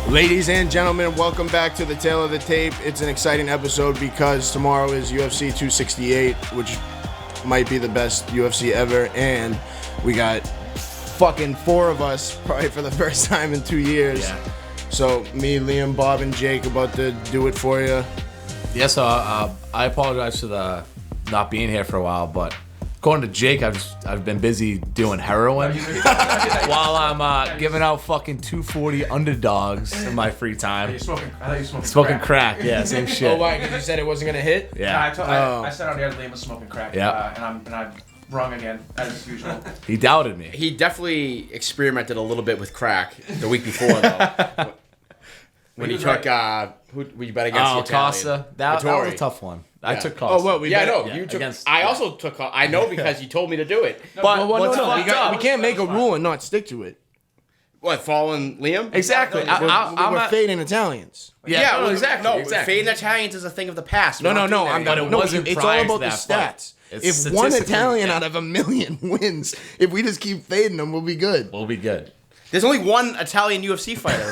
Ladies and gentlemen, welcome back to the Tale of the Tape. It's an exciting episode because tomorrow is UFC 268, which might be the best UFC ever, and we got fucking 4 of us, probably for the first time in 2 years. Yeah. So me, Liam, Bob, and Jake about to do it for you. Yeah, so I apologize for the not being here for a while, but according to Jake, I've been busy doing heroin while I'm giving out fucking 240 underdogs in my free time. I thought you were Smoking crack, yeah, same shit. Oh, why? Because you said it wasn't gonna hit? Yeah. I said on the other Liam was smoking crack. Yeah. And I'm wrong again, as usual. He doubted me. He definitely experimented a little bit with crack the week before, though. When he took, who you bet against the Italian? Costa. That was a tough one. I took Costa. Oh, well, we bet. No, you took. I also took. I know because you told me to do it. But what's no, fucked up? we can't make a rule and not stick to it. What, following Liam? Exactly. We're fading Italians. Yeah, well, exactly. exactly. Fading Italians is a thing of the past. No. But it wasn't It's prior all to about the that fight. stats. It's If one statistically, Italian yeah. out of a million wins, if we just keep fading them, we'll be good. We'll be good. There's only one Italian UFC fighter.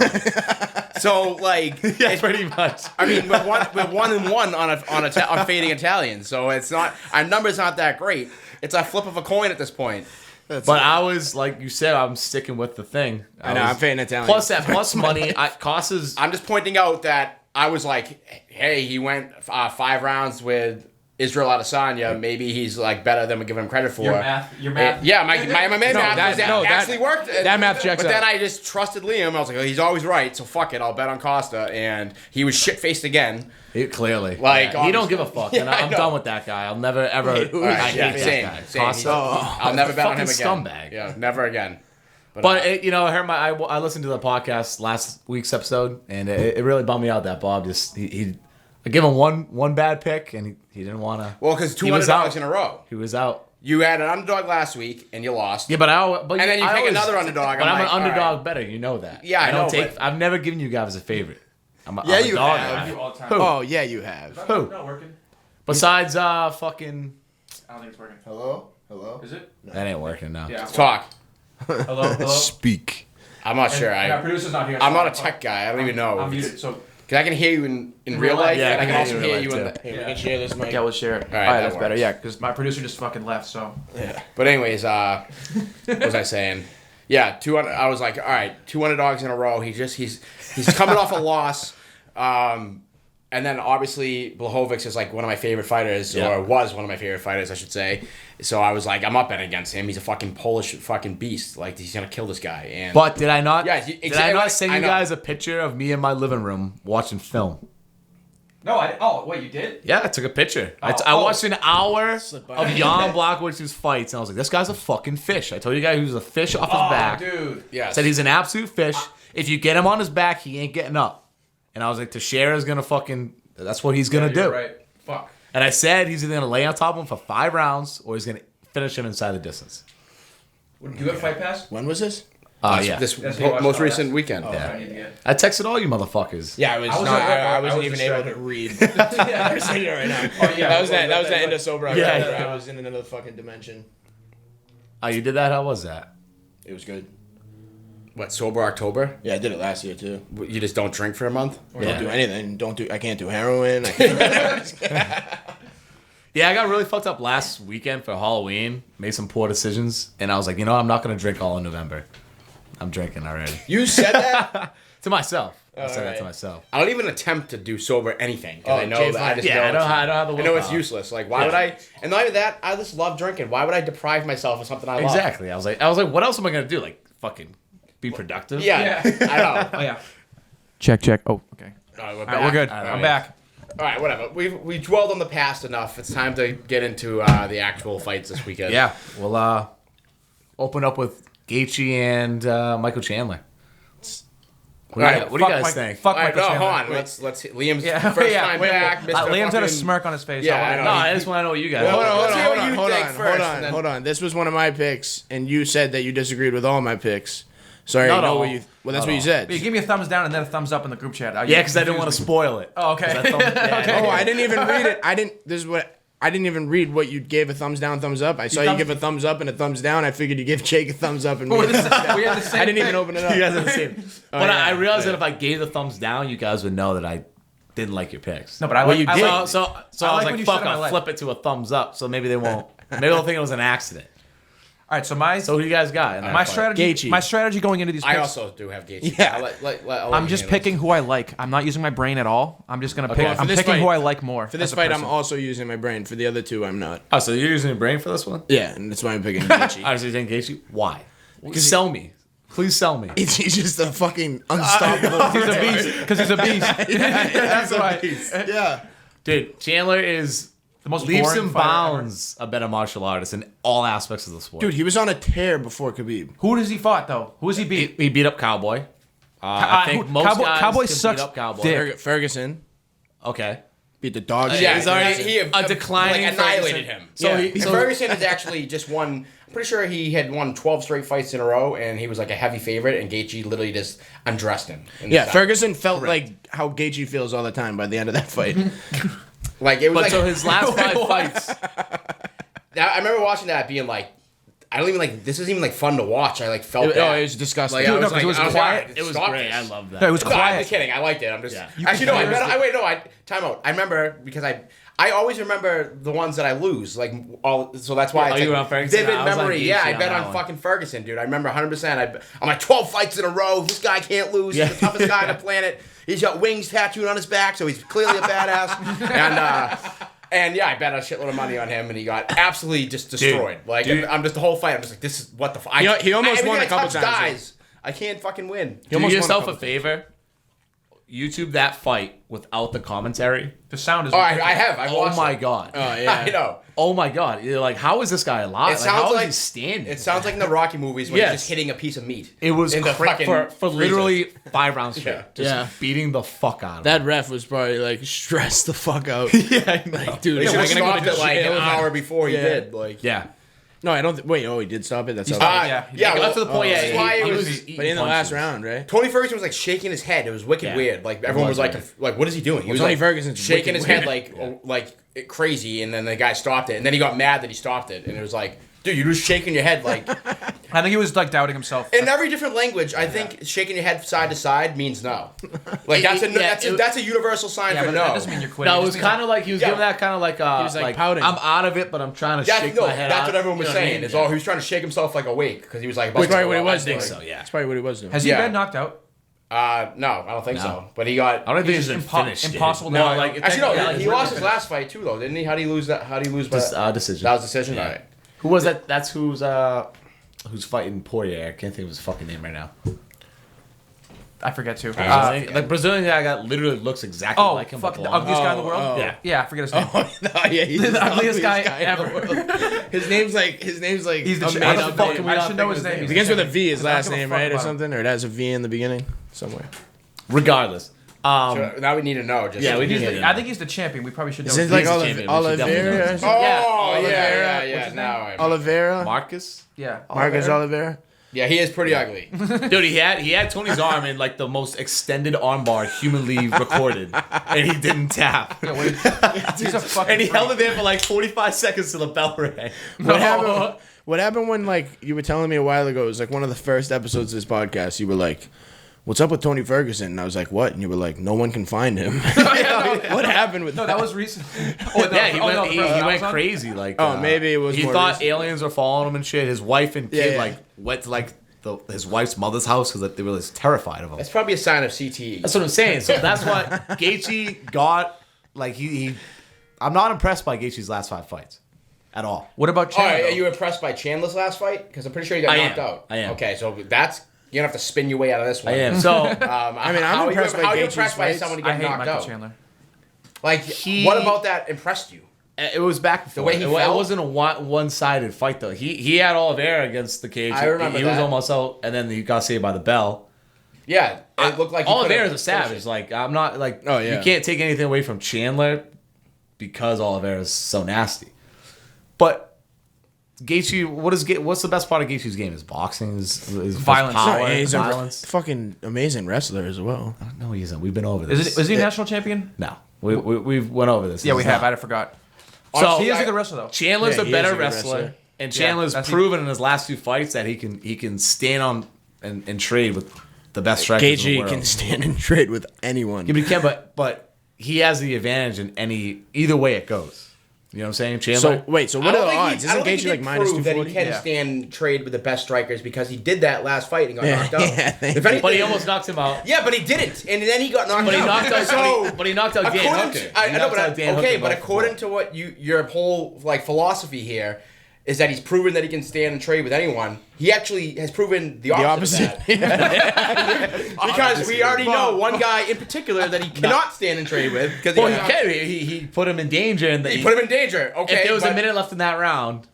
So, like... Yeah, pretty much. I mean, we're 1-1 on fading Italians, so it's not... Our number's not that great. It's a flip of a coin at this point. But I was, like you said, I'm sticking with the thing. I know, I'm fading Italians. Plus money. Costa's... I'm just pointing out that I was like, hey, he went 5 rounds with Israel Adesanya. Maybe he's like better than we give him credit for. Your math. Yeah, my math actually worked. That math checks But then out. I just trusted Liam. I was like, oh, he's always right, so fuck it, I'll bet on Costa. And he was shit-faced again. Clearly. Like, he don't give a fuck. And Yeah, I I'm know. done with that guy. I'll never, ever... I hate that guy. Costa. I'll never bet on him again. Scumbag. Yeah, never again. But I heard I listened to the podcast last week's episode, and it really bummed me out that Bob just I give him one bad pick, and he didn't want to. Well, because 2 He was underdogs out. in a row. He was out. You had an underdog last week, and you lost. Yeah, but and then you pick another underdog. But I'm like, an underdog all right. better. You know that. Yeah, I know, but- I've never given you guys a favorite. I'm a Yeah, I'm a you dog have. guy. I do all the time. Oh, yeah, you have. Who? Not working. Besides fucking. I don't think it's working. Hello? Is it? That ain't working now. Yeah. Talk. Hello? Speak. I'm not sure. And our producer's not here. I'm so not a tech guy. I don't even know. I'm muted, so... Because I can hear you in real life, Yeah, and I I can can also hear you hear in you real in life, the... too. Hey, we can share this mic. Yeah, we'll share it. right, All right, that that's better. works. Yeah, because my producer just fucking left, so... But anyways, what was I saying? Yeah, I was like, all right, 2 underdogs in a row. He's coming off a loss. And then obviously Blachowicz is like one of my favorite fighters, Yeah. or was one of my favorite fighters, I should say. So I was like, I'm up betting against him. He's a fucking Polish fucking beast. Like, he's gonna kill this guy. And But did I not? Yeah, did I exactly. not send I you know. guys a picture of me in my living room watching film? No, Oh, wait, you did? Yeah, I took a picture. I Oh. watched an hour by. of Jan Blachowicz' fights, and I was like, this guy's a fucking fish. I told you guys he was a fish off his back. Dude. yes. Said he's an absolute fish. If you get him on his back, he ain't getting up. And I was like, Teixeira's gonna fucking... That's what he's gonna do. You're right. Fuck. And I said he's either gonna lay on top of him for 5 rounds, or he's gonna finish him inside the distance. Do you have Fight Pass? When was this? Yeah. This That's what you watched most on recent that. weekend. Oh, Yeah. I need to get... I texted all you motherfuckers. Yeah, I wasn't even able to read. I'm sitting here right now. Oh, yeah. That was that end of sober. Yeah. I was in another fucking dimension. Oh, you did that? How was that? It was good. What, Sober October? Yeah, I did it last year too. You just don't drink for a month? Don't do anything. I can't do heroin. I can't. Yeah, I got really fucked up last weekend for Halloween. Made some poor decisions, and I was like, I'm not gonna drink all in November. I'm drinking already. You said that? To myself. I said that alright. to myself. I don't even attempt to do sober anything because I know Jay, that I just Yeah, know I don't it's- have the I know it's willpower. useless. Like, why would I? And not even that, I just love drinking. Why would I deprive myself of something I love? Exactly. I was like, what else am I gonna do? Like, fucking be productive? Yeah, I know. Oh, yeah. Check. Oh, okay. All right, All right, we're good. All right. I'm back. All right, whatever. We dwelled on the past enough. It's time to get into the actual fights this weekend. Yeah. We'll open up with Gaethje and Michael Chandler. What do you guys think? Fuck All right, Michael no, Chandler. hold on. Wait. Let's hit Liam's Yeah, first yeah, time wait, back. wait. Mr. Liam's had a fucking- smirk on his face. Yeah, I I wanna know. No, I just want to know what you guys Well, think. let's hear what you hold think on, first, and then- hold on. This was one of my picks, and you said that you disagreed with all my picks. Sorry, Not know all. what you. Well, that's Not what you all. said. But you give me a thumbs down and then a thumbs up in the group chat. Yeah, because I didn't want to spoil it. Oh, okay. Okay. Oh, I didn't even read it. I didn't. This is what I didn't even read what you gave a thumbs down, thumbs up. I saw you give a thumbs up and a thumbs down. I figured you give Jake a thumbs up and me a thumbs down. We had the same I didn't even thing. open it up. You guys are the same. But yeah. I realized that if I gave the thumbs down, you guys would know that I didn't like your picks. No, but I Well, like. you I did. like- So I I was like like, when you fuck, said I I'll like. flip it to a thumbs up. So maybe they won't. Maybe they'll think it was an accident. All right, so my So who do you guys got? in that my fight? strategy. Gaethje. My strategy going into these. I Picks, also do have Gaethje. Yeah. I'll I'm just picking who I like. I'm not using my brain at all. I'm just gonna pick. Well, for I'm this picking fight- who I like more. For this as a fight, I'm person. also using my brain. For the other two, I'm not. Oh, so you're using your brain for this one? Yeah, and that's why I'm picking Gaethje. I was saying Gaethje. Why? Sell me. Please sell me. He's just a fucking unstoppable. He's a beast because he's a beast. That's why. Yeah. Dude, Chandler is The most leaps boring and fighter bounds a better martial artist in all aspects of the sport. Dude, he was on a tear before Khabib. Who does he fought though? Who has he beat? he beat up Cowboy. I think most guys Cowboy can sucks beat up Cowboy. dick. Ferguson Okay. beat the dog shit. Yeah, He's already he a declining like, annihilated Ferguson. him. So Yeah. he- so- Ferguson has actually just won. I'm pretty sure he had won 12 straight fights in a row, and he was like a heavy favorite. And Gaethje literally just undressed him. in the Yeah, side. Ferguson felt like how Gaethje feels all the time by the end of that fight. Like it was But like. so his last 5 fights. I remember watching that, being like, I don't even like. This isn't even like fun to watch. I like felt. Oh, bad. it was disgusting. Like, Dude, I no, was 'cause like, it was I was quiet. like, It was stop great. this. I love that. No, it was No, I'm quiet. just kidding. I liked it. I'm just. Yeah. Actually, no. I could bet. hear Wait, no. Time out. I remember because I always remember the ones that I lose. Like all. So that's why. Oh, it's you like were on Ferguson? vivid I was on memory. Gaethje Yeah, I on bet that on one. fucking Ferguson, dude. I remember 100%. I'm like 12 fights in a row. This guy can't lose. Yeah. He's the toughest guy on the planet. He's got wings tattooed on his back, so he's clearly a badass. And yeah, I bet a shitload of money on him, and he got absolutely just destroyed. Like I'm just the whole fight. I'm just like, this is what the fuck. He almost everything won a I couple touch times, Dies. I can't fucking win. Do almost won a yourself a couple favor. YouTube that fight without the commentary. The sound is. Oh, I have. I've Oh watched my it. god. yeah. I know. Oh my god. You're like, how is this guy alive? It Like, sounds how is like he standing? It sounds like in the Rocky movies when Yes. he's just hitting a piece of meat. It was in the fucking for freezer. literally 5 rounds straight. Yeah. Just Yeah. beating the fuck out of him. That ref was probably like stressed the fuck out. Yeah, I know. Like, dude, They am should I have gonna stopped go to it like an jail? hour before he Yeah. did. Like, Yeah. No, I don't. Wait, oh, he did stop it. That's how. Yeah. yeah. It got well, to the point, that's why it was. eating But in the punches. last round, right? Tony Ferguson was like shaking his head. It was wicked Yeah. weird. Like everyone was was like, what is he doing? He was Tony like Ferguson's shaking wicked his head weird. like crazy, and then the guy stopped it, and then he got mad that he stopped it, and it was like, dude, you're just shaking your head like. I think he was like doubting himself. In every different language, I think shaking your head side to side means no. Like that's a universal sign Yeah, for but no. that doesn't mean you're quitting. No, it It was just means kind of like he was Yeah. giving that kind of like He was, like, pouting. I'm out of it, but I'm trying to shake my head that's out. what everyone was You know what I saying. mean? Is he was trying to shake himself like awake because he was like. That's probably what he about to was go. doing. so, yeah. That's probably what he was doing. Has he Yeah. been knocked out? No, I don't think so. But he got. I don't think He's he's just finished. impossible to No, knock like out. it- Actually, no. yeah, He lost his last fight too, though, didn't he? How did he lose that? How did he lose? decision. That was decision. Yeah. All right. Who was that? That's who's fighting Poirier. I can't think of his fucking name right now. I forget too. The Brazilian guy got literally looks exactly Oh, like him. fuck, but the blonde. ugliest guy in the world? Oh. Yeah. Yeah, I forget his name. Oh no, yeah, he's The ugliest guy in the world. His name's like He's the a shit. made How the up fuck name. can we not should know his name? It begins with a V, his I don't last give a name, fuck right, or about him. something, or it has a V in the beginning somewhere. Regardless. So now we need to know. Just Yeah, we He's do. I think he's the champion. We probably should know. Is his it like name. He's the champion. We should definitely Oliveira? know or his something? Oh Oliveira. yeah. Now I. Oliveira? Marcus. Yeah. Marcus Oliveira? Yeah, he is pretty ugly. Dude, he had Tony's arm in like the most extended armbar humanly recorded, and he didn't tap. Yeah, wait. He's a fucking. And he freak. held it there for like 45 seconds till the bell rang. What happened when, like, you were telling me a while ago, it was like one of the first episodes of this podcast, you were like, what's up with Tony Ferguson? And I was like, what? And you were like, no one can find him. What happened with No, that? that was recent. Oh, Yeah, he went, no, he that went was on? crazy. Like, Oh, maybe it was He more thought recent. aliens were following him and shit. His wife and kid Yeah. like went to like his wife's mother's house because like, they were just terrified of him. That's probably a sign of CTE. That's what I'm saying. So that's what Gaethje got. Like he I'm not impressed by Gaethje's last 5 fights at all. What about All Chandler? right, are you impressed by Chandler's last fight? Because I'm pretty sure he got I knocked am. out. I am. Okay, so that's you're gonna have to spin your way out of this one. I am. So I mean, I'm impressed by How are you Gaethje's impressed by fights. someone I getting hate knocked Michael out? Chandler. Like, He- what about that impressed you? it was back and forth. way he it felt? wasn't a one-sided fight though. He had Oliveira against the cage. I remember he was that. almost out, and then he got saved by the bell. Yeah, it looked like he Oliveira's could've a savage. finished it. Like I'm not like Oh, yeah. you can't take anything away from Chandler because Oliveira's so nasty. But Gaethje, what's the best part of Gaethje's game? Is boxing, is Violence. power, No, he's a violence. fucking amazing wrestler as well. No, he isn't. We've been over this. Is he a national champion? No, we've went over this. Yeah, we It's have. not. I forgot. So He is a good wrestler, though. Chandler's Yeah, a he better is a good wrestler, wrestler. and Chandler's that's- proven in his last 2 fights that he can stand on and trade with the best strikers in the Gaethje world. can stand and trade with anyone. Yeah, but he can, but he has the advantage in either way it goes. You know what I'm saying, Chandler? So wait, so what are the odds? Isn't Gaethje like minus prove that he 240? can Yeah. stand trade with the best strikers because he did that last fight and got knocked out. Yeah, If anything, but he almost knocked him out. yeah, but he didn't, and then he got knocked But he out. knocked out. So, but he knocked out Dan according Hooker. to, I He know, knocked but out Dan okay, Hooker but by according to what your whole like philosophy here is that he's proven that he can stand and trade with anyone. He actually has proven the opposite. Of that. Because we already know one guy in particular that he cannot stand and trade with. Because Well, he can. He put him in danger, and he put him in danger. Okay, if there was a but minute left in that round,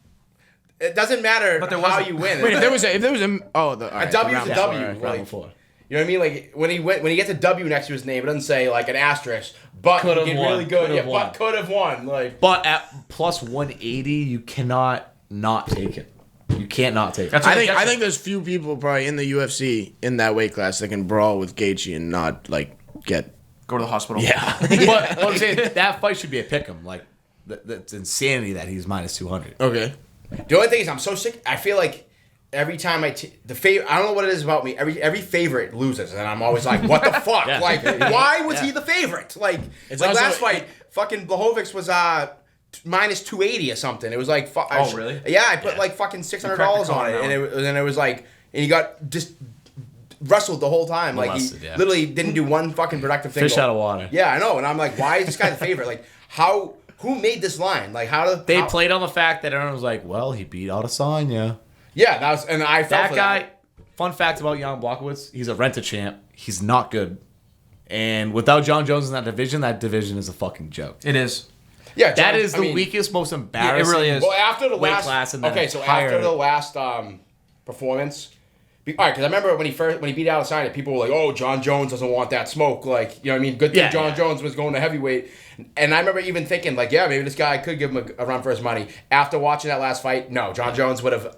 it doesn't matter But there how wasn't. you win. Wait, if there was a all right, W round is a four, W. all right. round Like, before. you know what I mean? Like when he gets a W next to his name, it doesn't say like an asterisk, but Could've he did won, really good. could've Yeah, won. but could have won. Like But at plus 180, you cannot not take it. You can't not take it. That's I what think gets I you. think there's few people probably in the UFC in that weight class that can brawl with Gaethje and not like get. Go to the hospital. Yeah. But what I'm saying, that fight should be a pick'em. Like that's insanity that he's minus 200. Okay. the only thing is, I'm so sick. I feel like every time I don't know what it is about me. Every favorite loses, and I'm always like, what the fuck? Yeah. Like, why was he the favorite? Like, It's like also- last fight, fucking Blachowicz was minus 280 or something. It was like, Oh, really? Yeah, I put like fucking $600 cracked the on code it, on and it was like, and he got just wrestled the whole time. Like Molested, he yeah. literally didn't do one fucking productive thing. Fish out of water. Yeah, I know, and I'm like, why is this guy the favorite? Like, who made this line? Like, They played on the fact that everyone was like, well, he beat Adesanya. Yeah, that was, and I felt That for guy, fun fact about Jan Blachowicz, he's a rent-a-champ. He's not good. And without John Jones in that division is a fucking joke. It is. Yeah, That John- is I the mean, weakest, most embarrassing. really is. Well, after the weight last class and then okay, so higher- after the last performance, all right, because I remember when he beat Adesanya, people were like, "Oh, John Jones doesn't want that smoke." Like, you know what I mean? Good thing Yeah, John yeah. Jones was going to heavyweight, and I remember even thinking like, "Yeah, maybe this guy could give him a run for his money." After watching that last fight, no, John Jones would have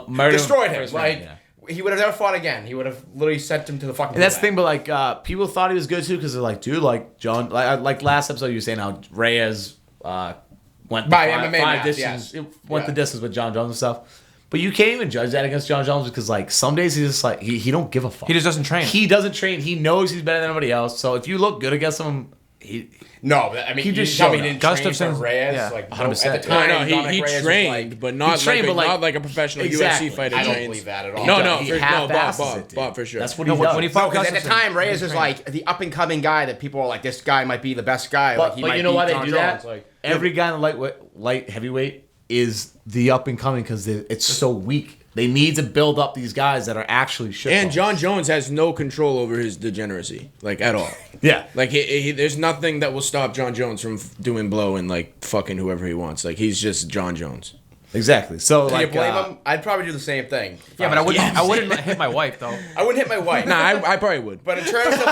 Murdered destroyed him him. first Like, round, he would have never fought again. He would have literally sent him to the fucking. And that's the gulag. thing, but like people thought he was good too because they're like, dude, like John, like last episode you were saying how Reyes went By five MMA math, distance, yes. it went Yeah. the distance with John Jones and stuff. But you can't even judge that against John Jones because like some days he's just like he don't give a fuck. He just doesn't train. He doesn't train. He knows he's better than everybody else. So if you look good against him, No, but I mean, He you just tell me showed he up. didn't train for Gustafson's- Reyes. yeah, Like, 100%. at the time, No, Dominic he Reyes was trained, like, but not trained, like, but, like- not like a professional Exactly. UFC fighter I don't trains. believe that at all. No, He for, no, half-asses it, dude. Bob, for sure. That's what he No, does. when he fought Because at the Gustafson, time, Reyes he is trained. like the up and coming guy that people are like, this guy might be the best guy. Like, But, he but might you know beat why they John do Jones. that? Like, Every guy in the light heavyweight is the up and coming because it's so weak. They need to build up these guys that are actually shit. And John Jones has no control over his degeneracy, like at all. yeah, Like there's nothing that will stop John Jones from doing blow and like fucking whoever he wants. Like he's just John Jones. exactly. So do you like, blame him? I'd probably do the same thing. Yeah, but I wouldn't hit my wife though. I wouldn't hit my wife. Nah, I probably would. But in terms of,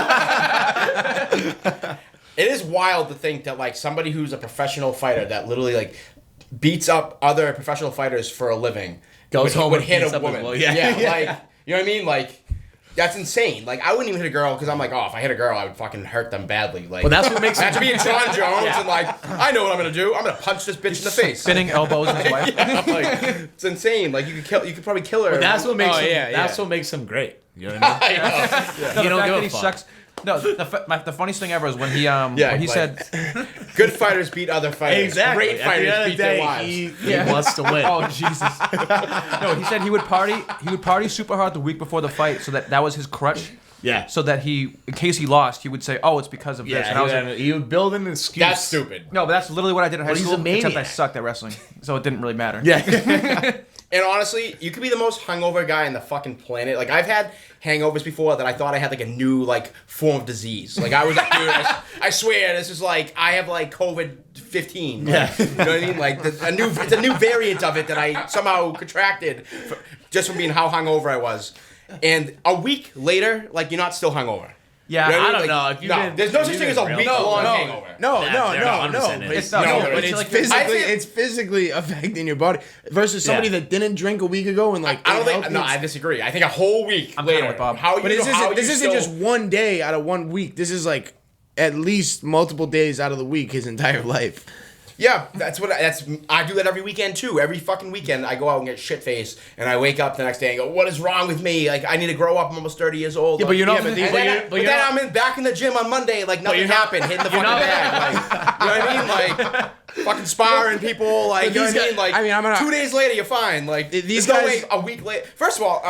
it is wild to think that like somebody who's a professional fighter that literally like beats up other professional fighters for a living Goes home would and hit beats a up his woman. wife. Yeah, Yeah. like you know what I mean? Like that's insane. Like I wouldn't even hit a girl because I'm like, oh, if I hit a girl, I would fucking hurt them badly. Like, well, that's what makes imagine being John Jones Yeah. and like, I know what I'm gonna do. I'm gonna punch this bitch in the face. Spinning elbows in his wife. Like, it's insane. Like you could probably kill her. But that's what makes Oh, him. yeah, That's yeah. what makes him great. You know what I mean? No, He the don't fact give that a he fuck. sucks. No, the funniest thing ever is when he when he like, said, good fighters beat other fighters. Exactly. Great At the end fighters of the beat their day, wives. he wants to win. "Oh Jesus!" No, he said he would party super hard the week before the fight, so that was his crutch. Yeah. So that in case he lost, he would say, "Oh, it's because of this." And I was like, he would build an excuse. That's stupid. "No, but that's literally what I did in high But he's school." a Except I maniac. sucked at wrestling, so it didn't really matter. Yeah. And honestly, you could be the most hungover guy in the fucking planet. Like I've had hangovers before that I thought I had like a new like form of disease. Like I was like, dude, I swear this is like I have like COVID-15. Like, Yeah. you know what I mean? Like it's a new variant of it that I somehow contracted just from being how hungover I was. And a week later, like you're not still hungover. Yeah, You know what I mean? don't know. Like, If you no, didn't- there's no if such you thing as a didn't week-long real- hangover. No, They're no, not no. 100% But It's not. No, but it's it's like- physically, I think- it's physically affecting your body versus somebody Yeah. that didn't drink a week ago and like. I don't ate think. healthy No, and I disagree. I think a whole week I'm kinda later. with Bob. How you? But this isn't still, just one day out of 1 week. This is like at least multiple days out of the week his entire life. Yeah, I do that every weekend too. Every fucking weekend I go out and get shit faced, and I wake up the next day and go, "What is wrong with me? Like I need to grow up. I'm almost 30 years old." Yeah, but you're not. But then I'm back in the gym on Monday, like nothing happened, hitting the fucking bag. Like, you know what I mean? Like fucking sparring people. Like you know what I mean? Like I'm gonna, 2 days later, you're fine. Like these there's no guys. way a week later. First of all,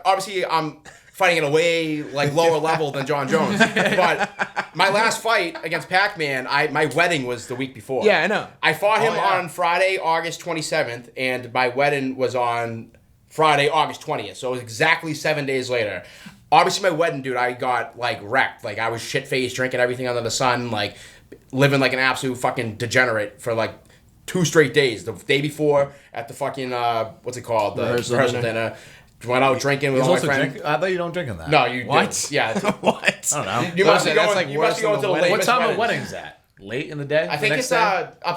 obviously I'm fighting at a way like lower level than John Jones. But my last fight against Pac-Man, my wedding was the week before. Yeah, I know. I fought him on Friday, August 27th, and my wedding was on Friday, August 20th. So it was exactly 7 days later. Obviously, my wedding, dude, I got like wrecked. Like I was shit-faced, drinking everything under the sun, like living like an absolute fucking degenerate for like 2 straight days. The day before at the fucking what's it called? The rehearsal dinner. Went out drinking with all my friends. I thought you don't drink on that. No, you What? do. Yeah. What? I don't know. You must be That's going, like you worse must be going than to the the wedding. What latest time of weddings. wedding's that? Late in the day? I think it's up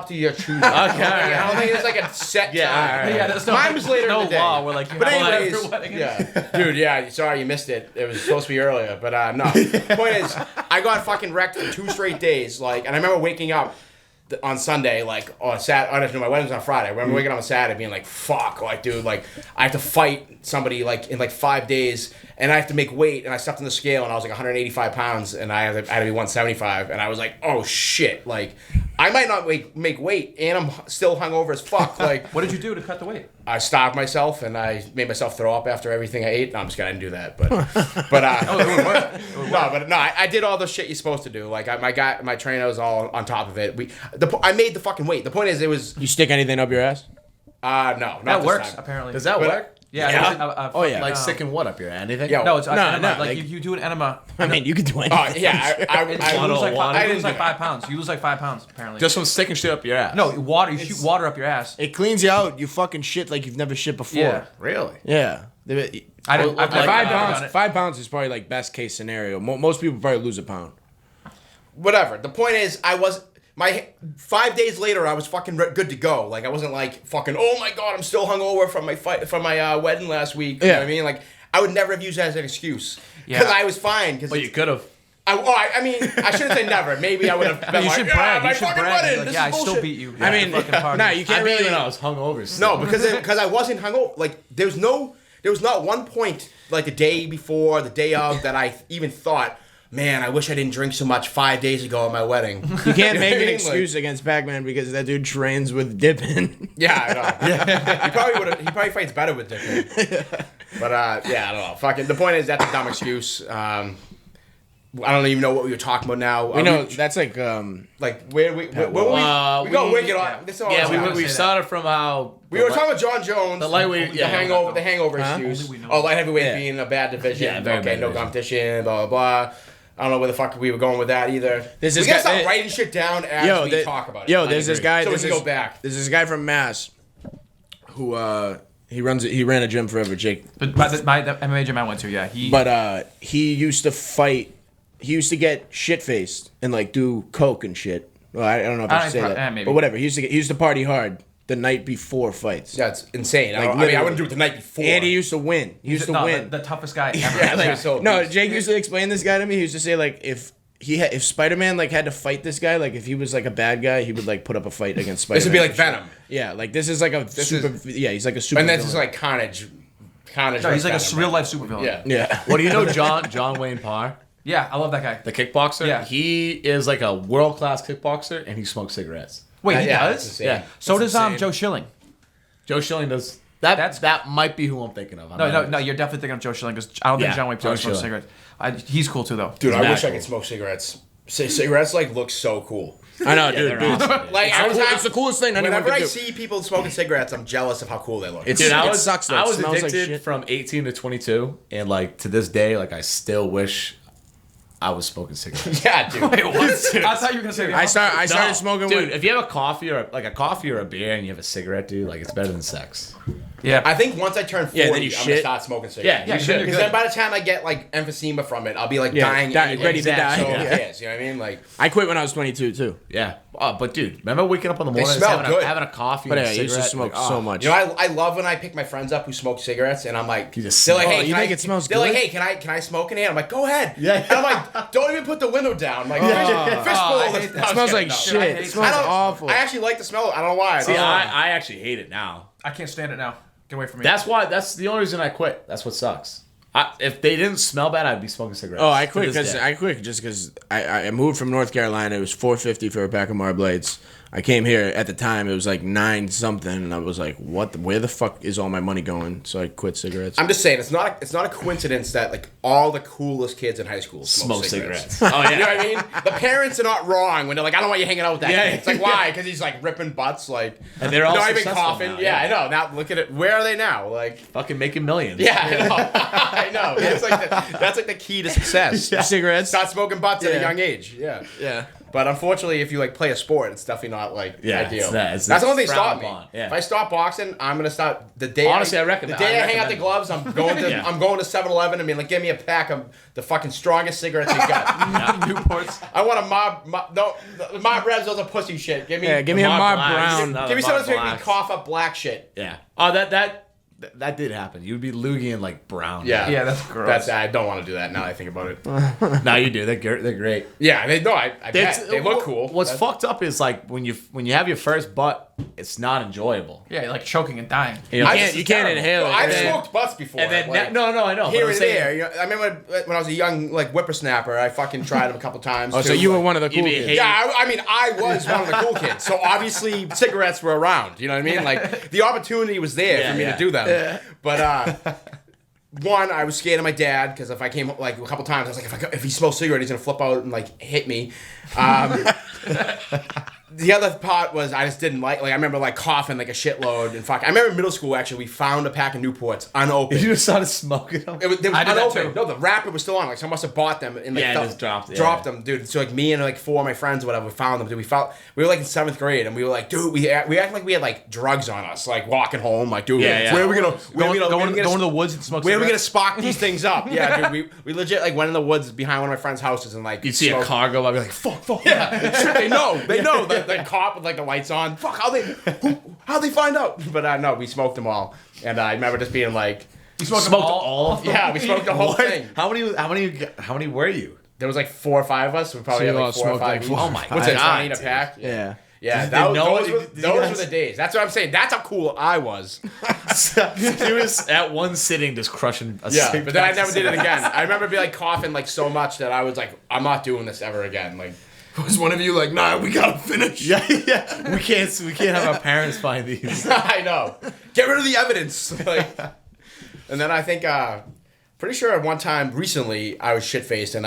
to your choosing. Okay. I don't think it's like a set Yeah, time. all right. Yeah, there's Mine was later no in the day. law. We're like, But anyways, anyways, yeah, dude, yeah. Sorry you missed it. It was supposed to be earlier, but no. The point is, I got fucking wrecked for 2 straight days. Like, and I remember waking up on Sunday, like on Saturday. I don't know, my wedding was on Friday. I remember waking up on Saturday, being like, "Fuck, like, dude, like, I have to fight somebody like in like 5 days, and I have to make weight." And I stepped on the scale, and I was like 185 pounds, and I had to be 175, and I was like, "Oh shit, like." I might not make weight, and I'm still hungover as fuck. Like, what did you do to cut the weight? I starved myself, and I made myself throw up after everything I ate. No, I'm just kidding. I didn't do that, but I did all the shit you're supposed to do. Like, my trainer was all on top of it. I made the fucking weight. The point is, it was You stick anything up your ass? no, not That this works time. apparently. Does that work? Yeah. Oh, yeah. Like sticking what up your anything? Yo. No, it's No, enema. no, Like like- if you do an enema, I mean, you could do anything. Oh yeah, I you lose like water. five, I you didn't lose like do 5 pounds. You lose like 5 pounds apparently. Just from sticking shit up your ass. no water. You shoot water up your ass. It cleans you out. You fucking shit like you've never shit before. Yeah. Really? Yeah. I didn't. Well, I've like, never 5 done pounds. it. 5 pounds is probably like best case scenario. Most people probably lose a pound. whatever. The point is, I was 5 days later. I was fucking good to go. Like I wasn't like fucking. Oh my god, I'm still hungover from my wedding last week. You know what I mean? Like I would never have used that as an excuse because I was fine. Well, you could have. I mean, I shouldn't say never. Maybe I would have been You like, should brag. my You should fucking brag. wedding. Like, This yeah, I is still bullshit. beat you. I mean, fucking you can't I beat you really. when I was hungover. No, because I wasn't hungover. Like there was not one point like the day before, the day of that I even thought, man, I wish I didn't drink so much 5 days ago at my wedding. You can't make what I an mean? excuse against Pac-Man because that dude trains with dipping. Yeah, I know. He probably fights better with Dick. But yeah, I don't know. Fucking. The point is that's a dumb excuse. I don't even know what we were talking about now. We know that's like like where we go wicked on. This is all I was Yeah, gonna we say. started from how We were talking about John Jones, The lightweight- the hangover excuse. Only we know. Oh, light heavyweight Yeah. being a bad division. Yeah, very okay, bad no division. competition. Blah blah blah. I don't know where the fuck we were going with that either. There's We this gotta guy- stop writing shit down as we talk about it. Yo, there's this guy. So we There's can this, go back. There's this guy from Mass who he ran a gym forever, Jake. But the MMA gym I went to, yeah, He used to fight. He used to get shit faced and like do coke and shit. Well, I don't know if I should say that, maybe. but whatever. He used to party hard the night before fights. That's insane. Like, I literally. wouldn't do it the night before. And he used to win. He used to win. The toughest guy ever. Yeah, like, so No, Jake used to explain this guy to me. He used to say like if Spider-Man like had to fight this guy, like if he was like a bad guy, he would like put up a fight against Spider-Man. This would be like Venom. Yeah, like this is like a he's like a super. And this is villain. like Carnage. No, he's like Venom, a real life supervillain. Yeah. Yeah. What do you know, John Wayne Parr, Yeah, I love that guy. the kickboxer? Yeah. He is like a world class kickboxer, and he smokes cigarettes. Wait, he Yeah, that's does? insane. Yeah. So That's does insane. Joe Schilling. Joe Schilling does. That's- That might be who I'm thinking of. No, you're definitely thinking of Joe Schilling because I don't think Yeah, John Wayne Parr Joe smokes Schilling. cigarettes. He's cool too, though. Dude, He's I wish I mad could cool. smoke cigarettes. Cigarettes like look so cool. I know, dude. they're awesome. Like It's the coolest thing anyone Whenever could I do. see people smoking cigarettes, I'm jealous of how cool they look. It's- Dude, it sucks, though. I It was smells like addicted shit. from 18 to 22, and like to this day, like I still wish I was smoking cigarettes. yeah, dude. Wait, what? I thought you were gonna say. I started No, smoking dude. when If you have a coffee or a beer and you have a cigarette, dude, like it's better than sex. Yeah. I think once I turn 40, then you I'm gonna shit. start smoking cigarettes. Yeah, you should. Because then by the time I get like emphysema from it, I'll be like Yeah, dying, ready to die. So who Yeah. cares? You know what I mean? Like, I quit when I was 22 too. Yeah. But dude, remember waking up in the They morning, smell having, good. having a coffee But and yeah, a I used to cigarette? smoke so much. you know, I love when I pick my friends up who smoke cigarettes, and I'm like, You just they're like, smell- hey, you can think I, it smells they're like, good? hey, can I smoke in here? I'm like, go ahead. Yeah. And I'm like, don't even put the window down. Like, fishbowl. I hate that. It smells like No. shit. It smells I don't- awful. I actually like the smell. I don't know why. See, I actually hate it now. I can't stand it now. Get away from me. That's the only reason I quit. That's what sucks. If they didn't smell bad, I'd be smoking cigarettes. Oh, I to quit this day. just because I moved from North Carolina. It was $4.50 for a pack of Marblades. I came here at the time. It was like 9 something, and I was like, "What? Where the fuck is all my money going?" So I quit cigarettes. I'm just saying, it's not a coincidence that like all the coolest kids in high school smoke cigarettes. Oh yeah. You know what I mean? The parents are not wrong when they're like, I don't want you hanging out with that Yeah, kid. It's like, why? Because he's like ripping butts, like, And they're all not even successful coughing. now, Yeah, yeah. I know. Now look at it. Where are they now? Like, Fucking making millions. yeah, I know. I know. That's like the key to success. Cigarettes. Start smoking butts at a Yeah. young age. Yeah. Yeah. But unfortunately, if you like play a sport, it's definitely not like Yeah, ideal. it's That's the only thing frowned stop me. upon, yeah. If I stop boxing, I'm gonna start the day. Honestly, I reckon- the day I I hang out the recommend- gloves, I'm going to Yeah. I'm going to 7-Eleven and being like, give me a pack of the fucking strongest cigarettes you got. Newports. I want a mob Revs. Those are pussy shit. Give me Give me a Mob Brown. give me something that's gonna make me cough up black shit. Yeah. Oh, that did happen. You'd be loogiing like brown. Yeah, Yeah, that's gross. I don't want to do that now. that I think about it. Now you do. They're great. Yeah, I bet That's- they look cool. What's That's- fucked up is like when you have your first butt, it's not enjoyable. Yeah, you're like choking and dying. You know, You can't inhale it. I've and then- smoked butts before. And then like, no, I know. here but I'm and saying- there. You know, I remember when I was a young like whippersnapper, I fucking tried them a couple times. Oh, too. so you were Like- one of the cool be kids. hating- Yeah, I mean, I was one of the cool kids. So obviously, cigarettes were around. You know what I mean? Like the opportunity was there Yeah, for me yeah. to do them. But one, I was scared of my dad because if I came like a couple times, I was like, if he smells cigarette, he's gonna flip out and like hit me. The other part was I just didn't like I remember like coughing like a shitload and fuck. I remember in middle school actually we found a pack of Newports unopened. You just started smoking them. They was I did that unopened. too. No, the wrapper was still on. Like someone must have bought them and like Yeah, felt- just dropped it, dropped yeah. them, dude. So like me and like 4 of my friends or whatever, we found them. Dude, we were like in 7th grade and we were like, dude, we acted like we had like drugs on us, like walking home, like dude, Yeah, yeah. where are we gonna Going to the woods and smoke where are we gonna cigarettes? spark these things up? Yeah, dude, we legit like went in the woods behind one of my friends' houses and like You'd see a smoked- car go by, be like, fuck. Yeah, they know the cop with like the lights on. Fuck, how'd they find out? But no, we smoked them all, and I remember just being like, You smoked, Smoked them all of them? yeah, we smoked the whole What? thing. How many were you? There was like 4 or 5 of us. We probably So had you like all 4 or smoked 5 like each. four- Oh my What's it, God, 20 in a dude. pack? Yeah. Yeah, Did they know it? those Did you were guys- the days. That's what I'm saying. That's how cool I was. He was at one sitting just crushing a Yeah, six but then I pack never of did it cigarettes. again. I remember being like coughing like so much that I was like, I'm not doing this ever again. Like, Was one of you like, nah, we gotta finish? Yeah. We can't have our parents find these. I know. Get rid of the evidence. Like, and then I think, pretty sure at one time recently I was shit faced and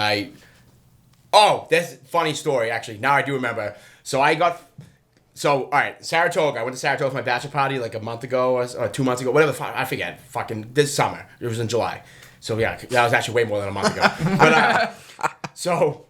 that's a funny story actually. Now I do remember. So all right, Saratoga. I went to Saratoga for my bachelor party like a month ago or 2 months ago, whatever. I forget. Fucking this summer. It was in July. So yeah, that was actually way more than a month ago. But so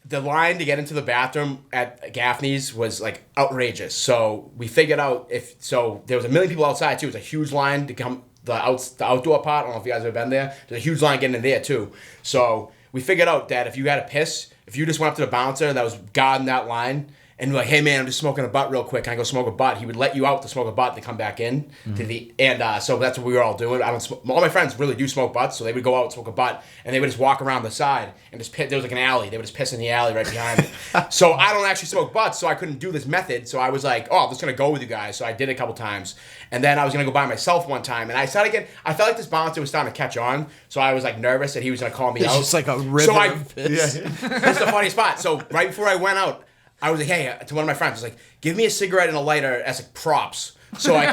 the line to get into the bathroom at Gaffney's was like outrageous. So we figured out there was a million people outside too. It was a huge line to come the outdoor part. I don't know if you guys have been there. There's a huge line getting in there too. So we figured out that if you had a piss, if you just went up to the bouncer that was guarding that line and you're like, hey man, I'm just smoking a butt real quick. Can I go smoke a butt? He would let you out to smoke a butt and come back in so that's what we were all doing. All my friends really do smoke butts, so they would go out and smoke a butt and they would just walk around the side and just piss. There was like an alley. They would just piss in the alley right behind it. So I don't actually smoke butts, so I couldn't do this method. So I was like, I'm just gonna go with you guys. So I did it a couple times, and then I was gonna go by myself one time, and I felt like this bouncer was starting to catch on. So I was like nervous that he was gonna call me It's out. just like a river So of piss. That's the funny spot. So right before I went out, I was like, hey, to one of my friends, I was like, give me a cigarette and a lighter as like props. So I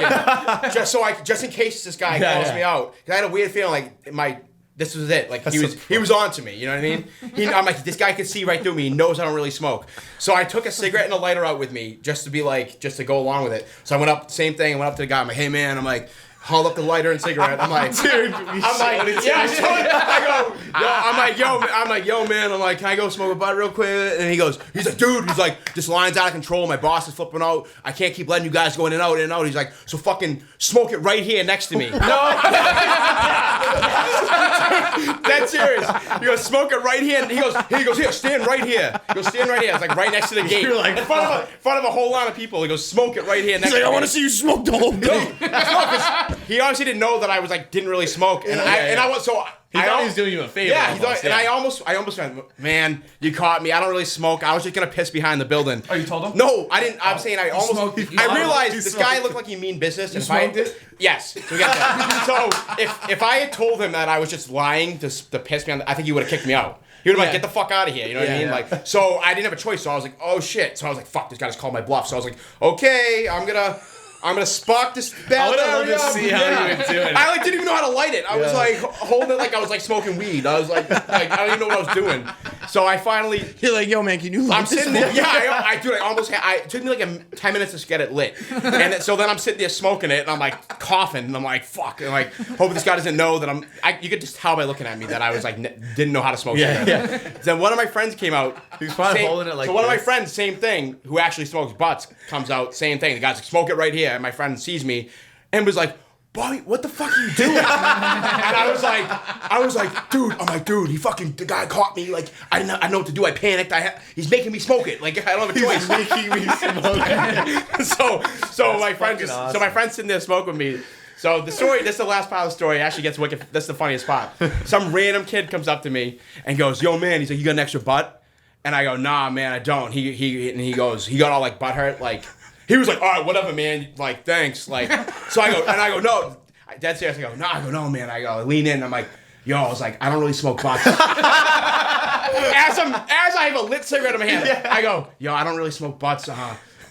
can just in case this guy calls me out. Because I had a weird feeling like this was it. Like he was on to me, you know what I mean? I'm like, this guy can see right through me. He knows I don't really smoke. So I took a cigarette and a lighter out with me just to go along with it. So I went up, same thing, I went up to the guy, I'm like, hey man, I'm like, hold up the lighter and cigarette. I'm like, Dude, I'm like, yo, man. I'm like, can I go smoke a butt real quick? And he's like, dude. He's like, this line's out of control. My boss is flipping out. I can't keep letting you guys go in and out, in and out. He's like, so fucking smoke it right here next to me. No. That's serious. He goes, smoke it right here. And he goes, here, stand right here. He goes, stand right here. It's like right next to the gate. You're like, in front of a whole lot of people. He goes, smoke it right here next He's like, to me. I want to see you smoke the whole thing. He obviously didn't know that I was like didn't really smoke, and I was so. He thought he was doing you a favor. Yeah, he thought, and I almost went, man, you caught me. I don't really smoke. I was just gonna piss behind the building. Oh, you told him? No, I didn't. I'm saying I almost. I realized He this smoked guy it. looked like he mean business. You smoked it? Yes. So we got that. So if I had told him that I was just lying to piss me on, I think he would have kicked me out. He would have like, get the fuck out of here. You know what I mean? Yeah. Like, so I didn't have a choice. So I was like, oh shit. So I was like, fuck, this guy just called my bluff. So I was like, okay, I'm gonna spark this bad. I would love to see how you would do it. I like didn't even know how to light it. I was like holding it like I was like smoking weed. I was like I don't even know what I was doing. So I finally. You're like, yo, man, can you light I'm this sitting there. one? Yeah, I almost had. It took me like 10 minutes to get it lit, and so then I'm sitting there smoking it, and I'm like coughing, and I'm like fuck, and like hope this guy doesn't know that you could just tell by looking at me that I was like didn't know how to smoke. Yeah. Then one of my friends came out. He's probably holding it like. So one of my this. friends, same thing, who actually smokes butts, comes out, same thing. The guy's like, smoke it right here, and my friend sees me, and was like, Bobby, what the fuck are you doing? And I was like, dude, the guy caught me. Like, I didn't know what to do. I panicked. He's making me smoke it. Like, I don't have a choice. He's making me smoke it. so my friend's sitting there smoking with me. So the story, this is the last part of the story. It actually gets wicked. That's the funniest part. Some random kid comes up to me and goes, yo, man, he's like, you got an extra butt? And I go, nah, man, I don't. He goes, he got all like butt hurt, like. He was like, all right, whatever, man. Like, thanks. Like, so I go, no. Dead serious. No, man. I lean in. I'm like, yo, I was like, I don't really smoke butts. As I have a lit cigarette in my hand, I go, yo, I don't really smoke butts.